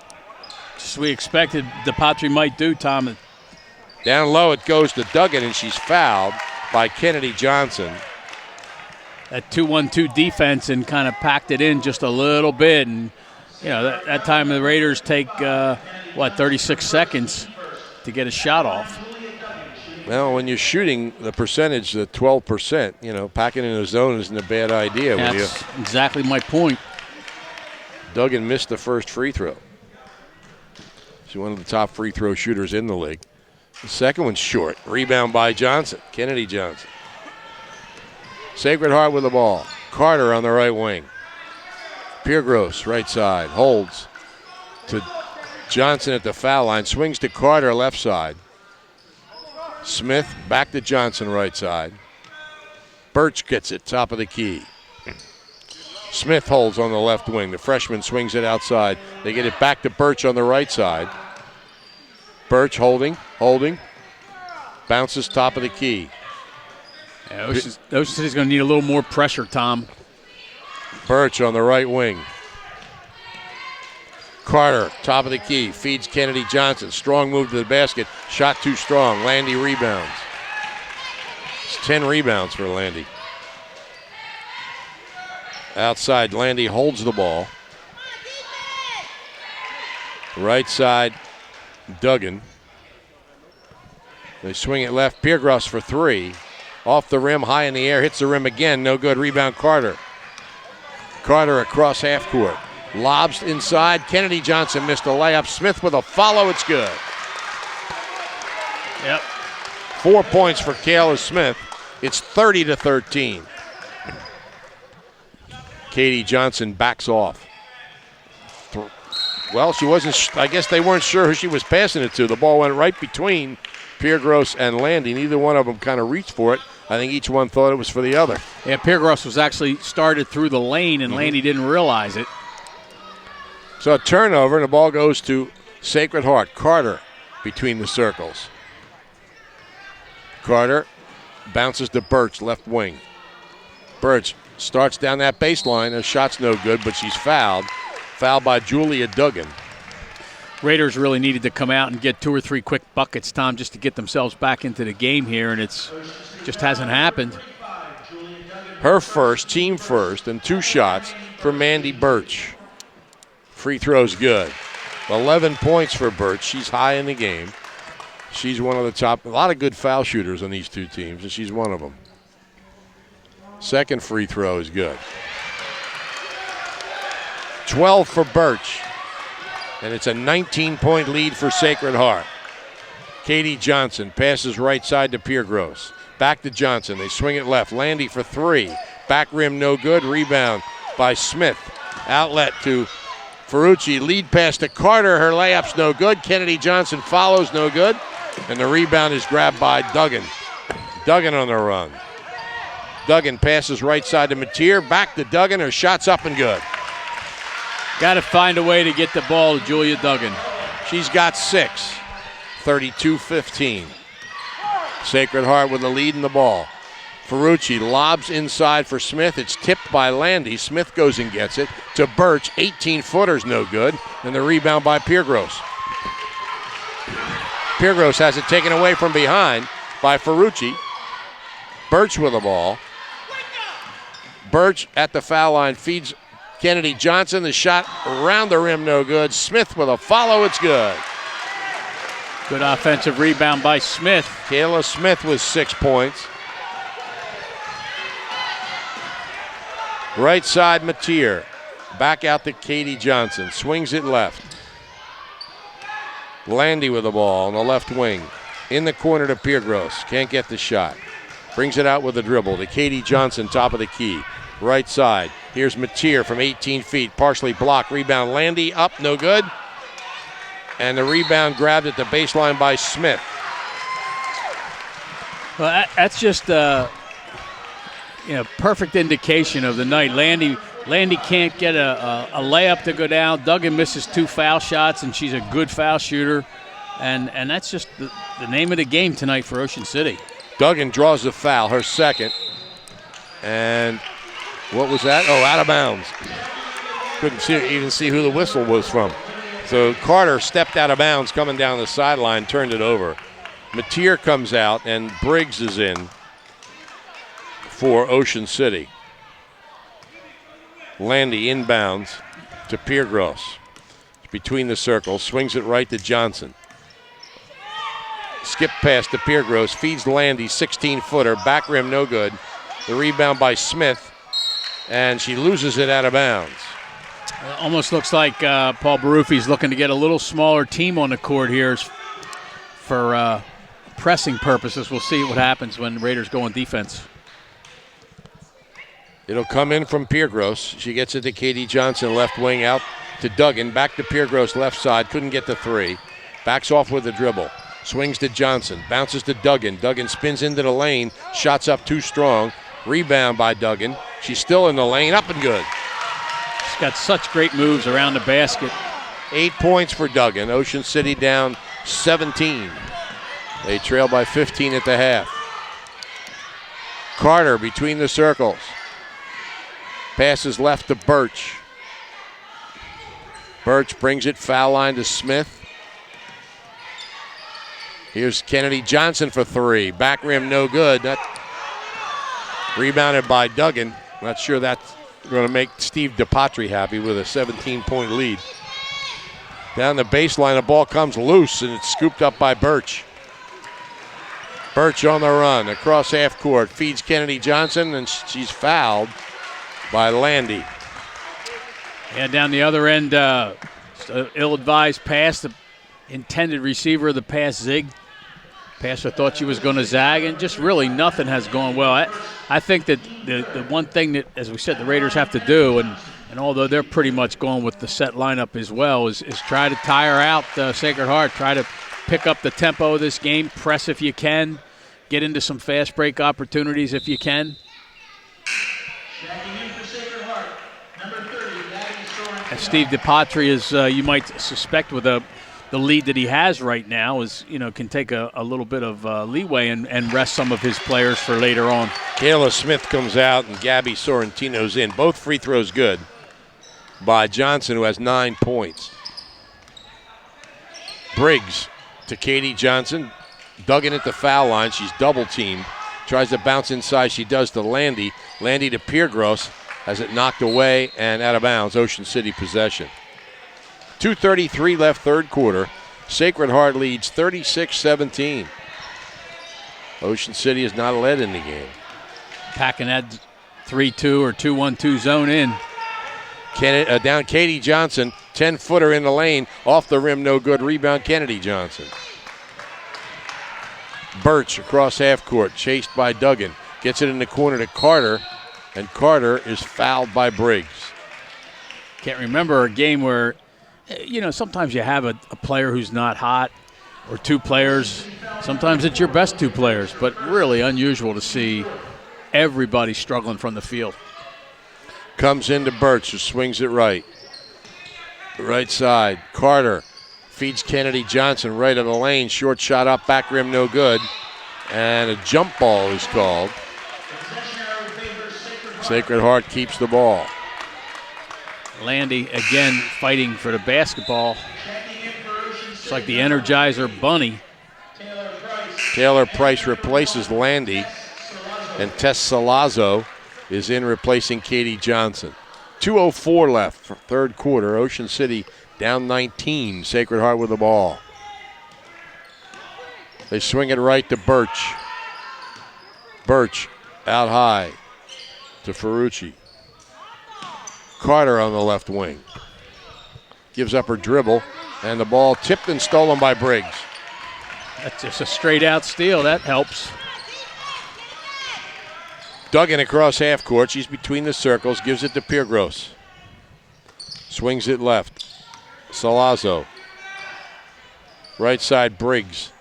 Just we expected DePatri might do, Tom. Down low it goes to Duggan, and she's fouled by Kennedy Johnson. That 2-1-2 defense and kind of packed it in just a little bit. And, that time the Raiders take, 36 seconds to get a shot off. Well, when you're shooting the percentage, the 12%, packing in a zone isn't a bad idea. That's exactly my point. Duggan missed the first free throw. She's one of the top free throw shooters in the league. The second one's short. Rebound by Johnson, Kennedy Johnson. Sacred Heart with the ball. Carter on the right wing. Piergross, right side, holds to Johnson at the foul line. Swings to Carter, left side. Smith back to Johnson, right side. Birch gets it, top of the key. Smith holds on the left wing. The freshman swings it outside. They get it back to Birch on the right side. Birch holding. Bounces top of the key. Yeah, Ocean City's going to need a little more pressure, Tom. Birch on the right wing. Carter, top of the key, feeds Kennedy Johnson. Strong move to the basket. Shot too strong. Landy rebounds. It's 10 rebounds for Landy. Outside, Landy holds the ball. Right side, Duggan. They swing it left. Piergross for three. Off the rim, high in the air, hits the rim again. No good. Rebound, Carter. Carter across half court. Lobs inside. Kennedy Johnson missed a layup. Smith with a follow. It's good. Yep. 4 points for Kayla Smith. It's 30-13. Katie Johnson backs off. Well, she wasn't. I guess they weren't sure who she was passing it to. The ball went right between Piergross and Landy. Neither one of them kind of reached for it. I think each one thought it was for the other. Yeah, Piergross was actually started through the lane, and Landy didn't realize it. So a turnover, and the ball goes to Sacred Heart. Carter between the circles. Carter bounces to Birch, left wing. Birch starts down that baseline. Her shot's no good, but she's fouled. Fouled by Julia Duggan. Raiders really needed to come out and get 2 or 3 quick buckets, Tom, just to get themselves back into the game here, and it's just hasn't happened. Her first, team first, and 2 shots for Mandy Birch. Free throw's good. 11 points for Birch. She's high in the game. She's one of the top. A lot of good foul shooters on these two teams, and she's one of them. Second free throw is good. 12 for Birch. And it's a 19-point lead for Sacred Heart. Katie Johnson passes right side to Piergross. Back to Johnson. They swing it left. Landy for 3. Back rim no good. Rebound by Smith. Outlet to Ferrucci. Lead pass to Carter. Her layup's no good. Kennedy Johnson follows, no good. And the rebound is grabbed by Duggan. Duggan on the run. Duggan passes right side to Mateer. Back to Duggan. Her shot's up and good. Got to find a way to get the ball to Julia Duggan. She's got 6. 32-15. Sacred Heart with the lead in the ball. Ferrucci lobs inside for Smith. It's tipped by Landy. Smith goes and gets it to Birch. 18-footer's no good. And the rebound by Piergross. Piergross has it taken away from behind by Ferrucci. Birch with the ball. Birch at the foul line feeds Kennedy Johnson. The shot around the rim, no good. Smith with a follow. It's good. Good offensive rebound by Smith. Kayla Smith with 6 points. Right side, Mateer. Back out to Katie Johnson. Swings it left. Landy with the ball on the left wing. In the corner to Piergross. Can't get the shot. Brings it out with a dribble to Katie Johnson, top of the key. Right side. Here's Mateer from 18 feet. Partially blocked. Rebound. Landy up. No good. And the rebound grabbed at the baseline by Smith. Well, that's just perfect indication of the night. Landy can't get a layup to go down. Duggan misses 2 foul shots, and she's a good foul shooter. And that's just the name of the game tonight for Ocean City. Duggan draws the foul, her second. And what was that? Oh, out of bounds. Couldn't even see who the whistle was from. So Carter stepped out of bounds coming down the sideline, turned it over. Mateer comes out, and Briggs is in for Ocean City. Landy inbounds to Piergross. Between the circles, swings it right to Johnson. skip pass to Piergross, feeds Landy, 16-footer, back rim no good. The rebound by Smith, and she loses it out of bounds. It almost looks like Paul Baruffi's looking to get a little smaller team on the court here for pressing purposes. We'll see what happens when the Raiders go on defense. It'll come in from Piergross. She gets it to Katie Johnson, left wing out to Duggan. Back to Piergross, left side. Couldn't get the three. Backs off with a dribble. Swings to Johnson. Bounces to Duggan. Duggan spins into the lane. Shots up too strong. Rebound by Duggan. She's still in the lane. Up and good. She's got such great moves around the basket. 8 points for Duggan. Ocean City down 17. They trail by 15 at the half. Carter between the circles. Passes left to Birch. Birch brings it foul line to Smith. Here's Kennedy Johnson for three. Back rim no good. That rebounded by Duggan. Not sure that's going to make Steve DiPatri happy with a 17-point lead. Down the baseline, the ball comes loose, and it's scooped up by Birch. Birch on the run, across half court, feeds Kennedy Johnson, and she's fouled by Landy. Yeah, down the other end, ill-advised pass. The intended receiver of the pass zigged. Passer thought she was going to zag, and just really nothing has gone well. I think that the one thing that, as we said, the Raiders have to do, and although they're pretty much going with the set lineup as well, is try to tire out Sacred Heart, try to pick up the tempo of this game, press if you can, get into some fast break opportunities if you can. And Steve DiPatri is, you might suspect, with the lead that he has right now, is can take a little bit of leeway and rest some of his players for later on. Kayla Smith comes out and Gabby Sorrentino's in. Both free throws good by Johnson, who has 9 points. Briggs to Katie Johnson. Duggan at the foul line. She's double teamed. Tries to bounce inside. She does to Landy. Landy to Piergross. Has it knocked away and out of bounds. Ocean City possession. 2:33 left third quarter. Sacred Heart leads 36-17. Ocean City has not led in the game. Packing that 3-2 or 2-1-2 zone in. Down Katie Johnson, 10-footer in the lane. Off the rim, no good. Rebound Kennedy Johnson. Birch across half court, chased by Duggan. Gets it in the corner to Carter, and Carter is fouled by Briggs. Can't remember a game where, sometimes you have a player who's not hot, or two players. Sometimes it's your best two players, but really unusual to see everybody struggling from the field. Comes into Birch, who swings it right. Right side, Carter feeds Kennedy Johnson right of the lane. Short shot up, back rim no good. And a jump ball is called. Sacred Heart keeps the ball. Landy again fighting for the basketball. It's like the Energizer Bunny. Taylor Price replaces Landy, and Tess Salazzo is in replacing Katie Johnson. 2:04 left for third quarter. Ocean City down 19. Sacred Heart with the ball. They swing it right to Birch. Birch out high to Ferrucci. Carter on the left wing. Gives up her dribble, and the ball tipped and stolen by Briggs. That's just a straight out steal. That helps. Duggan across half court. She's between the circles. Gives it to Piergross. Swings it left. Salazzo. Right side, Briggs.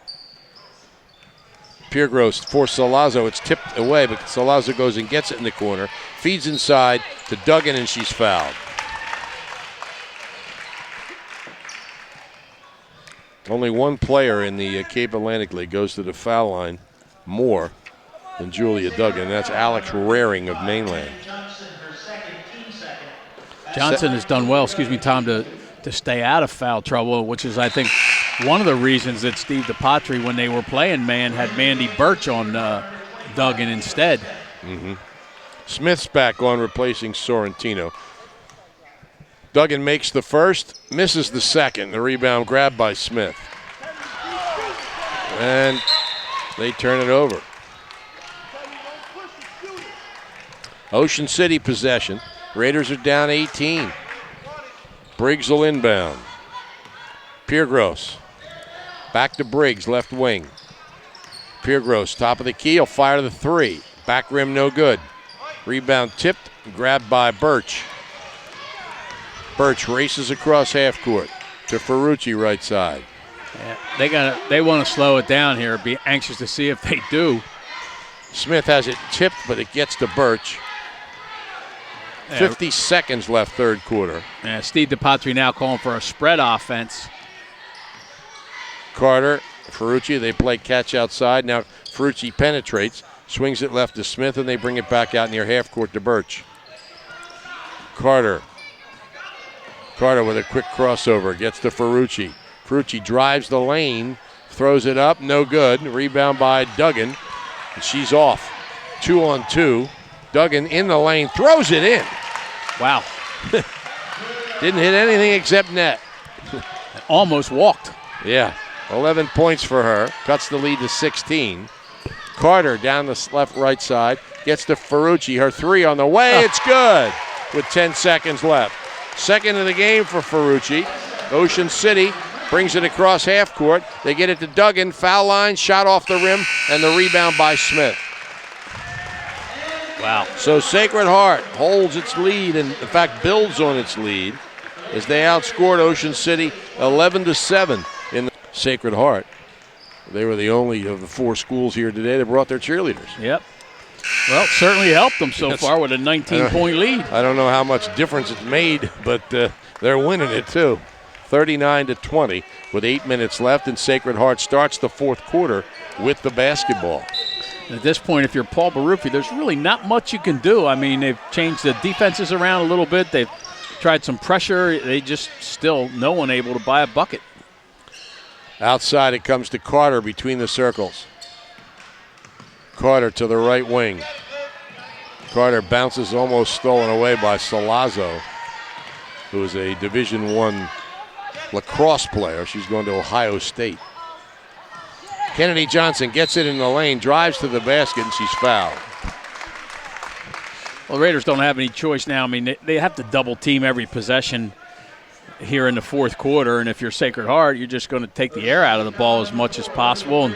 Piergross for Salazzo. It's tipped away, but Salazzo goes and gets it in the corner. Feeds inside to Duggan, and she's fouled. Only one player in the Cape Atlantic League goes to the foul line more than Julia Duggan. That's Alex Raring of Mainland. Johnson has done well, Tom, to stay out of foul trouble, which is, I think, one of the reasons that Steve DiPatri, when they were playing man, had Mandy Birch on Duggan instead. Mm-hmm. Smith's back on, replacing Sorrentino. Duggan makes the first, misses the second. The rebound grabbed by Smith. And they turn it over. Ocean City possession. Raiders are down 18. Briggs will inbound. Piergross. Back to Briggs, left wing. Piergross, top of the key, he'll fire the three. Back rim, no good. Rebound tipped, grabbed by Birch. Birch races across half court to Ferrucci, right side. Yeah, they want to slow it down here. Be anxious to see if they do. Smith has it tipped, but it gets to Birch. 50 seconds left, third quarter. Yeah, Steve DePatri now calling for a spread offense. Carter, Ferrucci, they play catch outside. Now Ferrucci penetrates, swings it left to Smith, and they bring it back out near half court to Birch. Carter with a quick crossover, gets to Ferrucci. Ferrucci drives the lane, throws it up, no good. Rebound by Duggan, and she's off. 2-on-2. Duggan in the lane, throws it in. Wow. Didn't hit anything except net. Almost walked. Yeah, 11 points for her. Cuts the lead to 16. Carter down the right side, gets to Ferrucci. Her three on the way, It's good with 10 seconds left. Second of the game for Ferrucci. Ocean City brings it across half court. They get it to Duggan, foul line, shot off the rim, and the rebound by Smith. Wow. So Sacred Heart holds its lead and, in fact, builds on its lead as they outscored Ocean City 11-7 in the Sacred Heart. They were the only of the four schools here today that brought their cheerleaders. Yep. Well, certainly helped them so far with a 19-point lead. I don't know how much difference it's made, but they're winning it too. 39-20 with 8 minutes left, and Sacred Heart starts the fourth quarter with the basketball. At this point, if you're Paul Baruffi, there's really not much you can do. I mean, they've changed the defenses around a little bit. They've tried some pressure. They just still no one able to buy a bucket. Outside it comes to Carter between the circles. Carter to the right wing. Carter bounces, almost stolen away by Salazzo, who is a Division I lacrosse player. She's going to Ohio State. Kennedy Johnson gets it in the lane, drives to the basket, and she's fouled. Well, the Raiders don't have any choice now. I mean, they have to double team every possession here in the fourth quarter, and if you're Sacred Heart, you're just going to take the air out of the ball as much as possible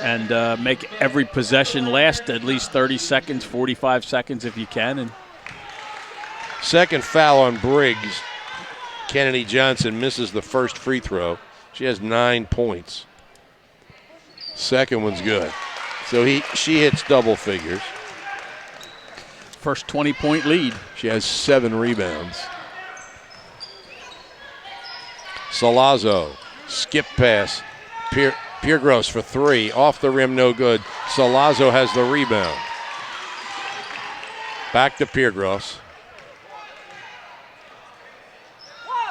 and make every possession last at least 30 seconds, 45 seconds if you can. And second foul on Briggs. Kennedy Johnson misses the first free throw. She has 9 points. Second one's good. So she hits double figures. First 20-point lead. She has 7 rebounds. Salazzo, skip pass. Piergross for 3. Off the rim, no good. Salazzo has the rebound. Back to Piergross.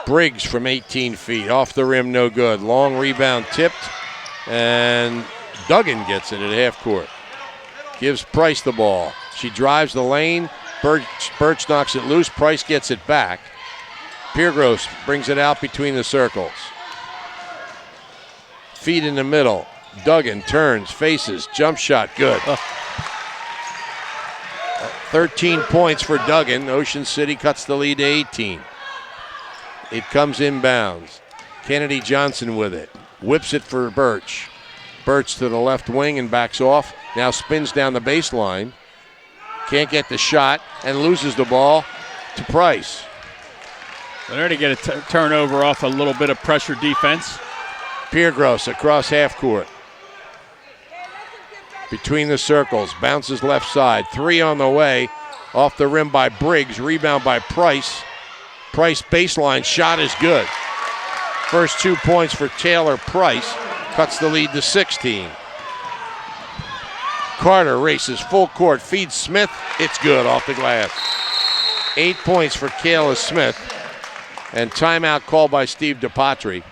Briggs from 18 feet. Off the rim, no good. Long rebound tipped. And Duggan gets it at half court. Gives Price the ball. She drives the lane. Birch knocks it loose. Price gets it back. Piergross brings it out between the circles. Feet in the middle. Duggan turns, faces, jump shot, good. 13 points for Duggan. Ocean City cuts the lead to 18. It comes inbounds. Kennedy Johnson with it. Whips it for Birch. Birch to the left wing and backs off. Now spins down the baseline. Can't get the shot and loses the ball to Price. They're there to get a turnover off a little bit of pressure defense. Piergross across half court. Between the circles. Bounces left side. 3 on the way. Off the rim by Briggs. Rebound by Price. Price baseline shot is good. First 2 points for Taylor Price. Cuts the lead to 16. Carter races full court. Feeds Smith. It's good off the glass. 8 points for Kayla Smith. And timeout called by Steve DePatri.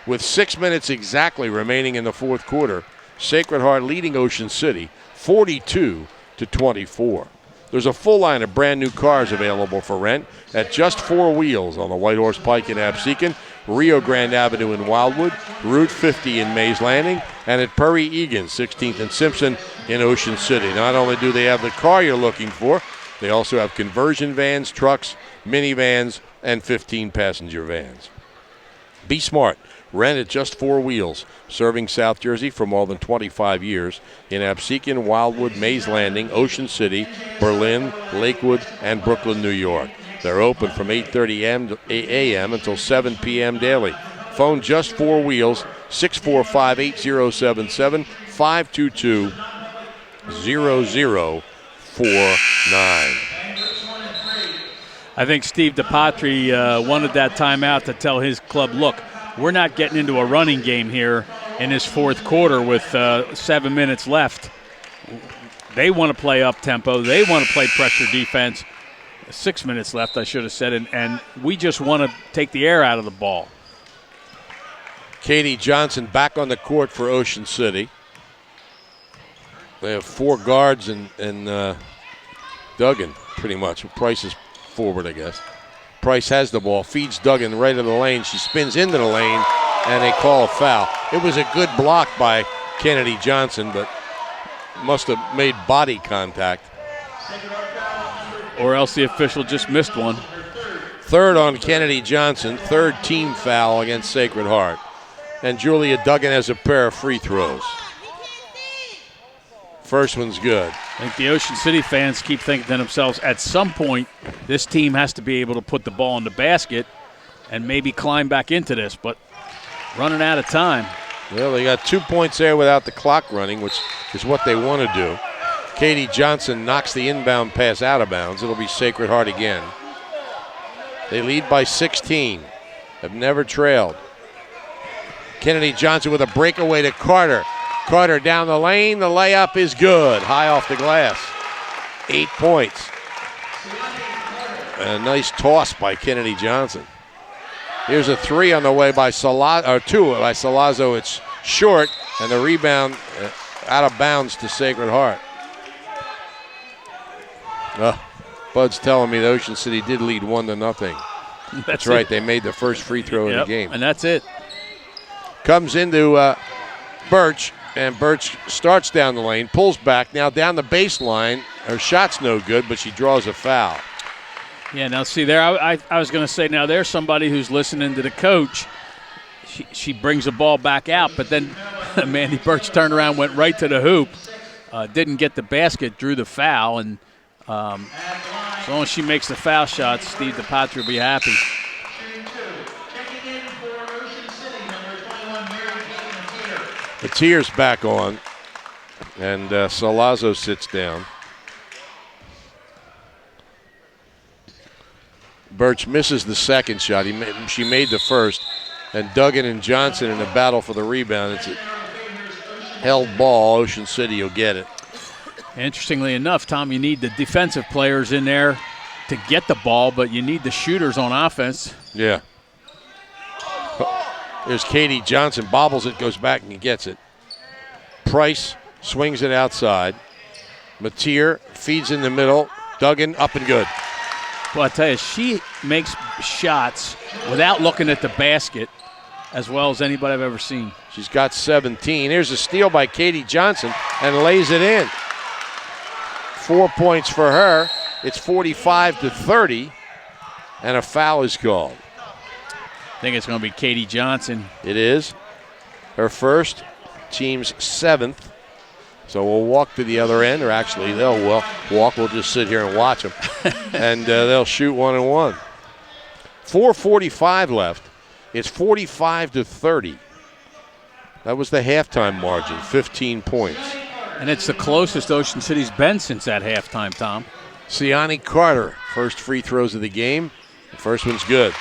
With 6 minutes exactly remaining in the fourth quarter, Sacred Heart leading Ocean City 42-24. There's a full line of brand new cars available for rent at Just 4 Wheels on the White Horse Pike in Absecon. Rio Grande Avenue in Wildwood, Route 50 in Mays Landing, and at Prairie Egan, 16th and Simpson in Ocean City. Not only do they have the car you're looking for, they also have conversion vans, trucks, minivans, and 15-passenger vans. Be smart. Rent at Just 4 Wheels, serving South Jersey for more than 25 years in Absecon, Wildwood, Mays Landing, Ocean City, Berlin, Lakewood, and Brooklyn, New York. They're open from 8:30 a.m. until 7 p.m. daily. Phone Just 4 Wheels, 645-8077, 522-0049. I think Steve DiPatri wanted that timeout to tell his club, look, we're not getting into a running game here in this fourth quarter with 7 minutes left. They want to play up-tempo. They want to play pressure defense. 6 minutes left, I should have said, and we just want to take the air out of the ball. Katie Johnson back on the court for Ocean City. They have 4 guards and Duggan, pretty much. Price is forward, I guess. Price has the ball, feeds Duggan right in the lane. She spins into the lane, and they call a foul. It was a good block by Kennedy Johnson, but must have made body contact. Or else the official just missed one. Third on Kennedy Johnson, third team foul against Sacred Heart. And Julia Duggan has a pair of free throws. First one's good. I think the Ocean City fans keep thinking to themselves, at some point, this team has to be able to put the ball in the basket and maybe climb back into this, but running out of time. Well, they got 2 points there without the clock running, which is what they want to do. Katie Johnson knocks the inbound pass out of bounds. It'll be Sacred Heart again. They lead by 16. Have never trailed. Kennedy Johnson with a breakaway to Carter. Carter down the lane. The layup is good. High off the glass. 8 points. A nice toss by Kennedy Johnson. Here's a 3 on the way by Salazzo, or 2 by Salazzo. It's short, and the rebound out of bounds to Sacred Heart. Bud's telling me the Ocean City did lead 1-0. That's right. They made the first free throw in the game. And that's it. Comes into Birch, and Birch starts down the lane, pulls back. Now down the baseline. Her shot's no good, but she draws a foul. Yeah, now see there, I was going to say, now there's somebody who's listening to the coach. She brings the ball back out, but then Mandy Birch turned around, went right to the hoop, didn't get the basket, drew the foul, and as long as she makes the foul shot, Steve DiPatri will be happy. The tears back on, and Salazzo sits down. Birch misses the second shot. She made the first, and Duggan and Johnson in a battle for the rebound. It's a held ball. Ocean City will get it. Interestingly enough, Tom, you need the defensive players in there to get the ball, but you need the shooters on offense. Yeah. There's Katie Johnson, bobbles it, goes back and gets it. Price swings it outside. Mateer feeds in the middle. Duggan up and good. Well, I tell you, she makes shots without looking at the basket as well as anybody I've ever seen. She's got 17. Here's a steal by Katie Johnson and lays it in. 4 points for her. It's 45-30, and a foul is called. I think it's going to be Katie Johnson. It is. Her first, team's 7th. So we'll walk to the other end, or actually they'll walk. We'll just sit here and watch them. And they'll shoot 1-1. 4:45 left. It's 45-30. That was the halftime margin, 15 points. And it's the closest Ocean City's been since that halftime, Tom. Siani Carter, first free throws of the game. The first one's good.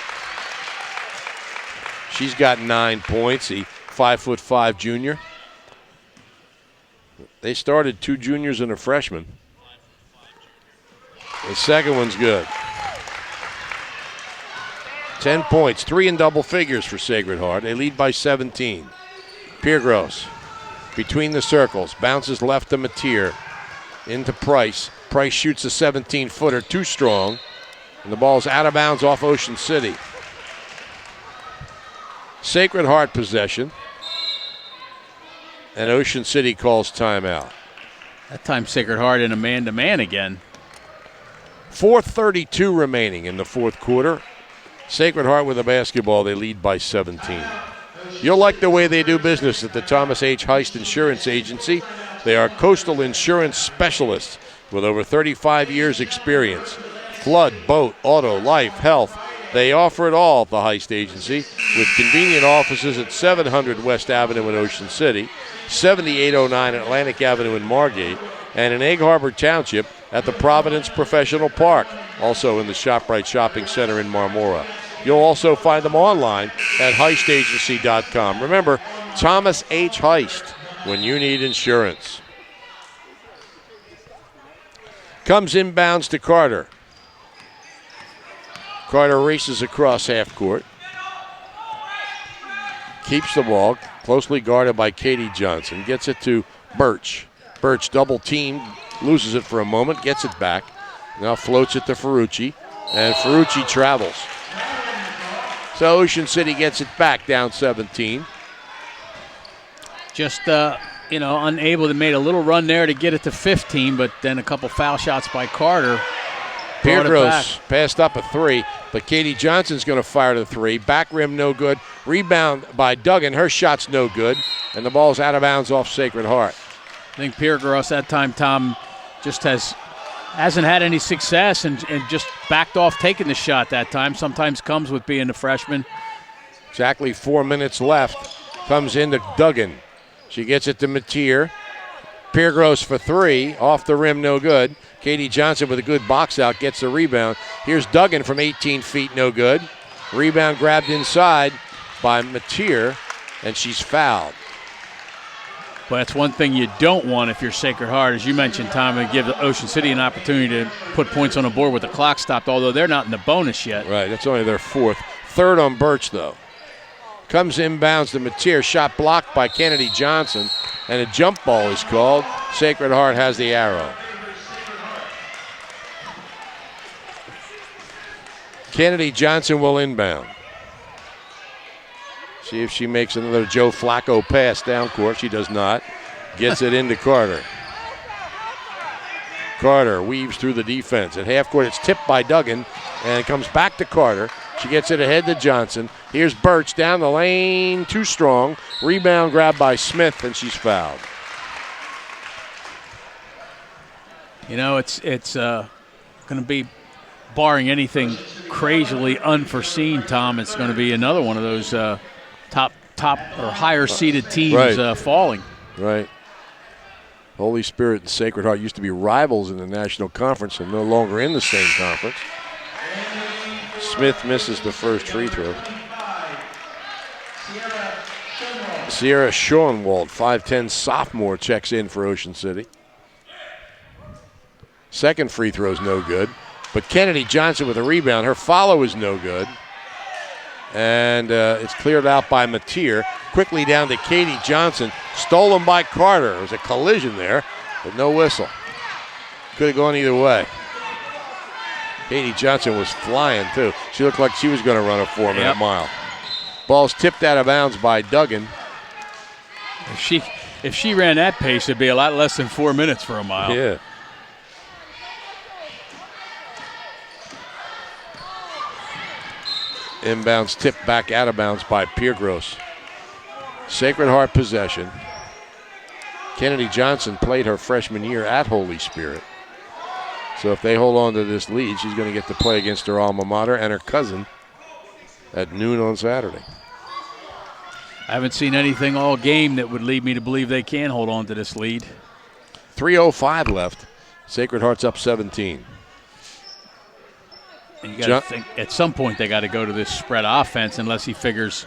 She's got 9 points, the 5'5" junior. They started 2 juniors and a freshman. The second one's good. 10 points, 3 in double figures for Sacred Heart. They lead by 17. Piergross between the circles, bounces left to Mateer, into Price. Price shoots a 17-footer, too strong, and the ball's out of bounds off Ocean City. Sacred Heart possession. And Ocean City calls timeout. That time Sacred Heart in a man-to-man again. 4:32 remaining in the fourth quarter. Sacred Heart with the basketball. They lead by 17. You'll like the way they do business at the Thomas H. Heist Insurance Agency. They are coastal insurance specialists with over 35 years experience. Flood, boat, auto, life, health. They offer it all at the Heist Agency with convenient offices at 700 West Avenue in Ocean City, 7809 Atlantic Avenue in Margate, and in Egg Harbor Township at the Providence Professional Park, also in the ShopRite Shopping Center in Marmora. You'll also find them online at heistagency.com. Remember, Thomas H. Heist, when you need insurance. Comes inbounds to Carter. Carter races across half court. Keeps the ball, closely guarded by Katie Johnson. Gets it to Birch. Birch double teamed, loses it for a moment, gets it back. Now floats it to Ferrucci, and Ferrucci travels. So Ocean City gets it back, down 17. Just, unable to make a little run there to get it to 15, but then a couple foul shots by Carter. Piergross passed up a three, but Katie Johnson's going to fire the three. Back rim, no good. Rebound by Duggan. Her shot's no good, and the ball's out of bounds off Sacred Heart. I think Piergross that time, Tom, just hasn't had any success and just backed off taking the shot that time. Sometimes comes with being a freshman. Exactly 4 minutes left. Comes into Duggan. She gets it to Mateer. Piergross for three. Off the rim, no good. Katie Johnson with a good box out gets the rebound. Here's Duggan from 18 feet, no good. Rebound grabbed inside by Mateer, and she's fouled. But that's one thing you don't want if you're Sacred Heart, as you mentioned, Tom, and give Ocean City an opportunity to put points on the board with the clock stopped, although they're not in the bonus yet. Right, that's only their fourth. Third on Birch, though. Comes inbounds to Mateer, shot blocked by Kennedy Johnson, and a jump ball is called. Sacred Heart has the arrow. Kennedy Johnson will inbound. See if she makes another Joe Flacco pass down court. She does not. Gets it into Carter. Carter weaves through the defense. At half court, it's tipped by Duggan, and it comes back to Carter. She gets it ahead to Johnson. Here's Birch down the lane, too strong. Rebound grabbed by Smith, and she's fouled. You know, it's going to be, barring anything crazily unforeseen, Tom, it's going to be another one of those top or higher seeded teams falling. Right. Holy Spirit and Sacred Heart used to be rivals in the National Conference and no longer in the same conference. Smith misses the first free throw. Sierra Schoenwald, 5'10 sophomore, checks in for Ocean City. Second free throw's no good. But Kennedy Johnson with a rebound. Her follow is no good. And it's cleared out by Mateer. Quickly down to Katie Johnson. Stolen by Carter. There was a collision there, but no whistle. Could have gone either way. Katie Johnson was flying, too. She looked like she was going to run a 4-minute mile. Ball's tipped out of bounds by Duggan. If she ran that pace, it'd be a lot less than 4 minutes for a mile. Yeah. Inbounds tipped back out of bounds by Piergross. Sacred Heart possession. Kennedy Johnson played her freshman year at Holy Spirit. So if they hold on to this lead, she's going to get to play against her alma mater and her cousin at noon on Saturday. I haven't seen anything all game that would lead me to believe they can hold on to this lead. 3:05 left. Sacred Heart's up 17. And you got to think at some point they got to go to this spread offense unless he figures,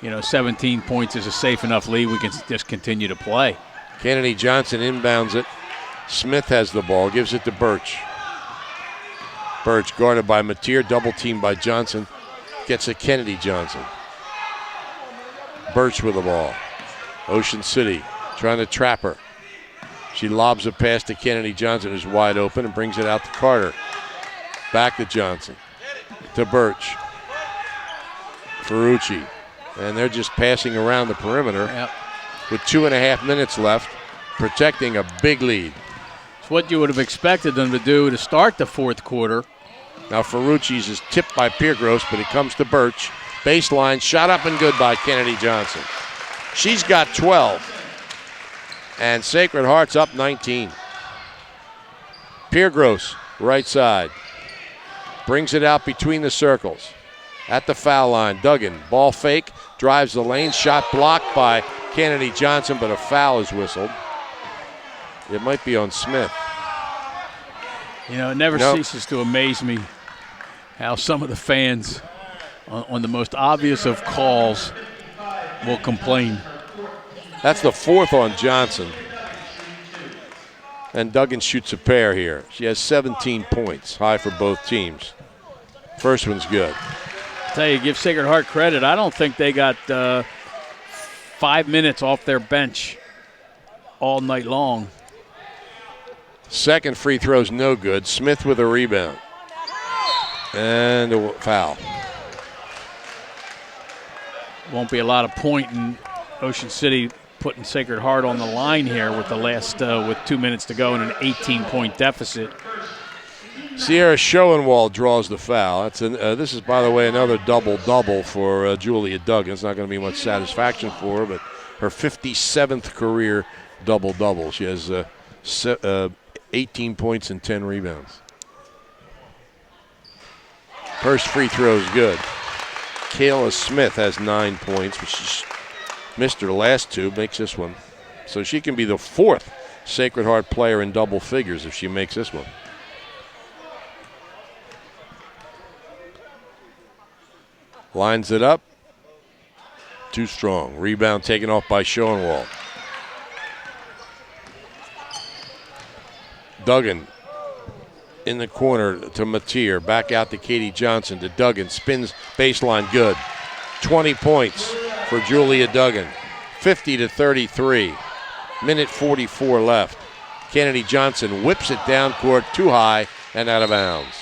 17 points is a safe enough lead. We can just continue to play. Kennedy Johnson inbounds it. Smith has the ball, gives it to Birch. Birch guarded by Mateer, double teamed by Johnson. Gets it Kennedy Johnson. Birch with the ball. Ocean City trying to trap her. She lobs a pass to Kennedy Johnson, who's wide open, and brings it out to Carter. Back to Johnson. To Birch. Ferrucci. And they're just passing around the perimeter Yep. with 2.5 minutes left, protecting a big lead. It's what you would have expected them to do to start the fourth quarter. Now Ferrucci's is tipped by Piergross, but it comes to Birch. Baseline, shot up and good by Kennedy Johnson. She's got 12. And Sacred Heart's up 19. Piergross, right side. Brings it out between the circles. At the foul line, Duggan, ball fake, drives the lane, shot blocked by Kennedy Johnson, but a foul is whistled. It might be on Smith. You know, it never ceases to amaze me how some of the fans on the most obvious of calls will complain. That's the fourth on Johnson. And Duggan shoots a pair here. She has 17 points, high for both teams. First one's good. Tell you, give Sacred Heart credit. I don't think they got 5 minutes off their bench all night long. Second free throw's no good. Smith with a rebound. And a foul. Won't be a lot of point in Ocean City putting Sacred Heart on the line here with the last with 2 minutes to go and an 18-point deficit. Sierra Schoenwald draws the foul. This is, by the way, another double-double for Julia Duggan. It's not going to be much satisfaction for her, but her 57th career double-double. She has 18 points and 10 rebounds. First free throw is good. Kayla Smith has 9 points, which she's missed her last two, makes this one. So she can be the fourth Sacred Heart player in double figures if she makes this one. Lines it up. Too strong. Rebound taken off by Schoenwald. Duggan in the corner to Mateer. Back out to Katie Johnson to Duggan. Spins baseline good. 20 points for Julia Duggan. 50-33. Minute 44 left. Kennedy Johnson whips it down court too high and out of bounds.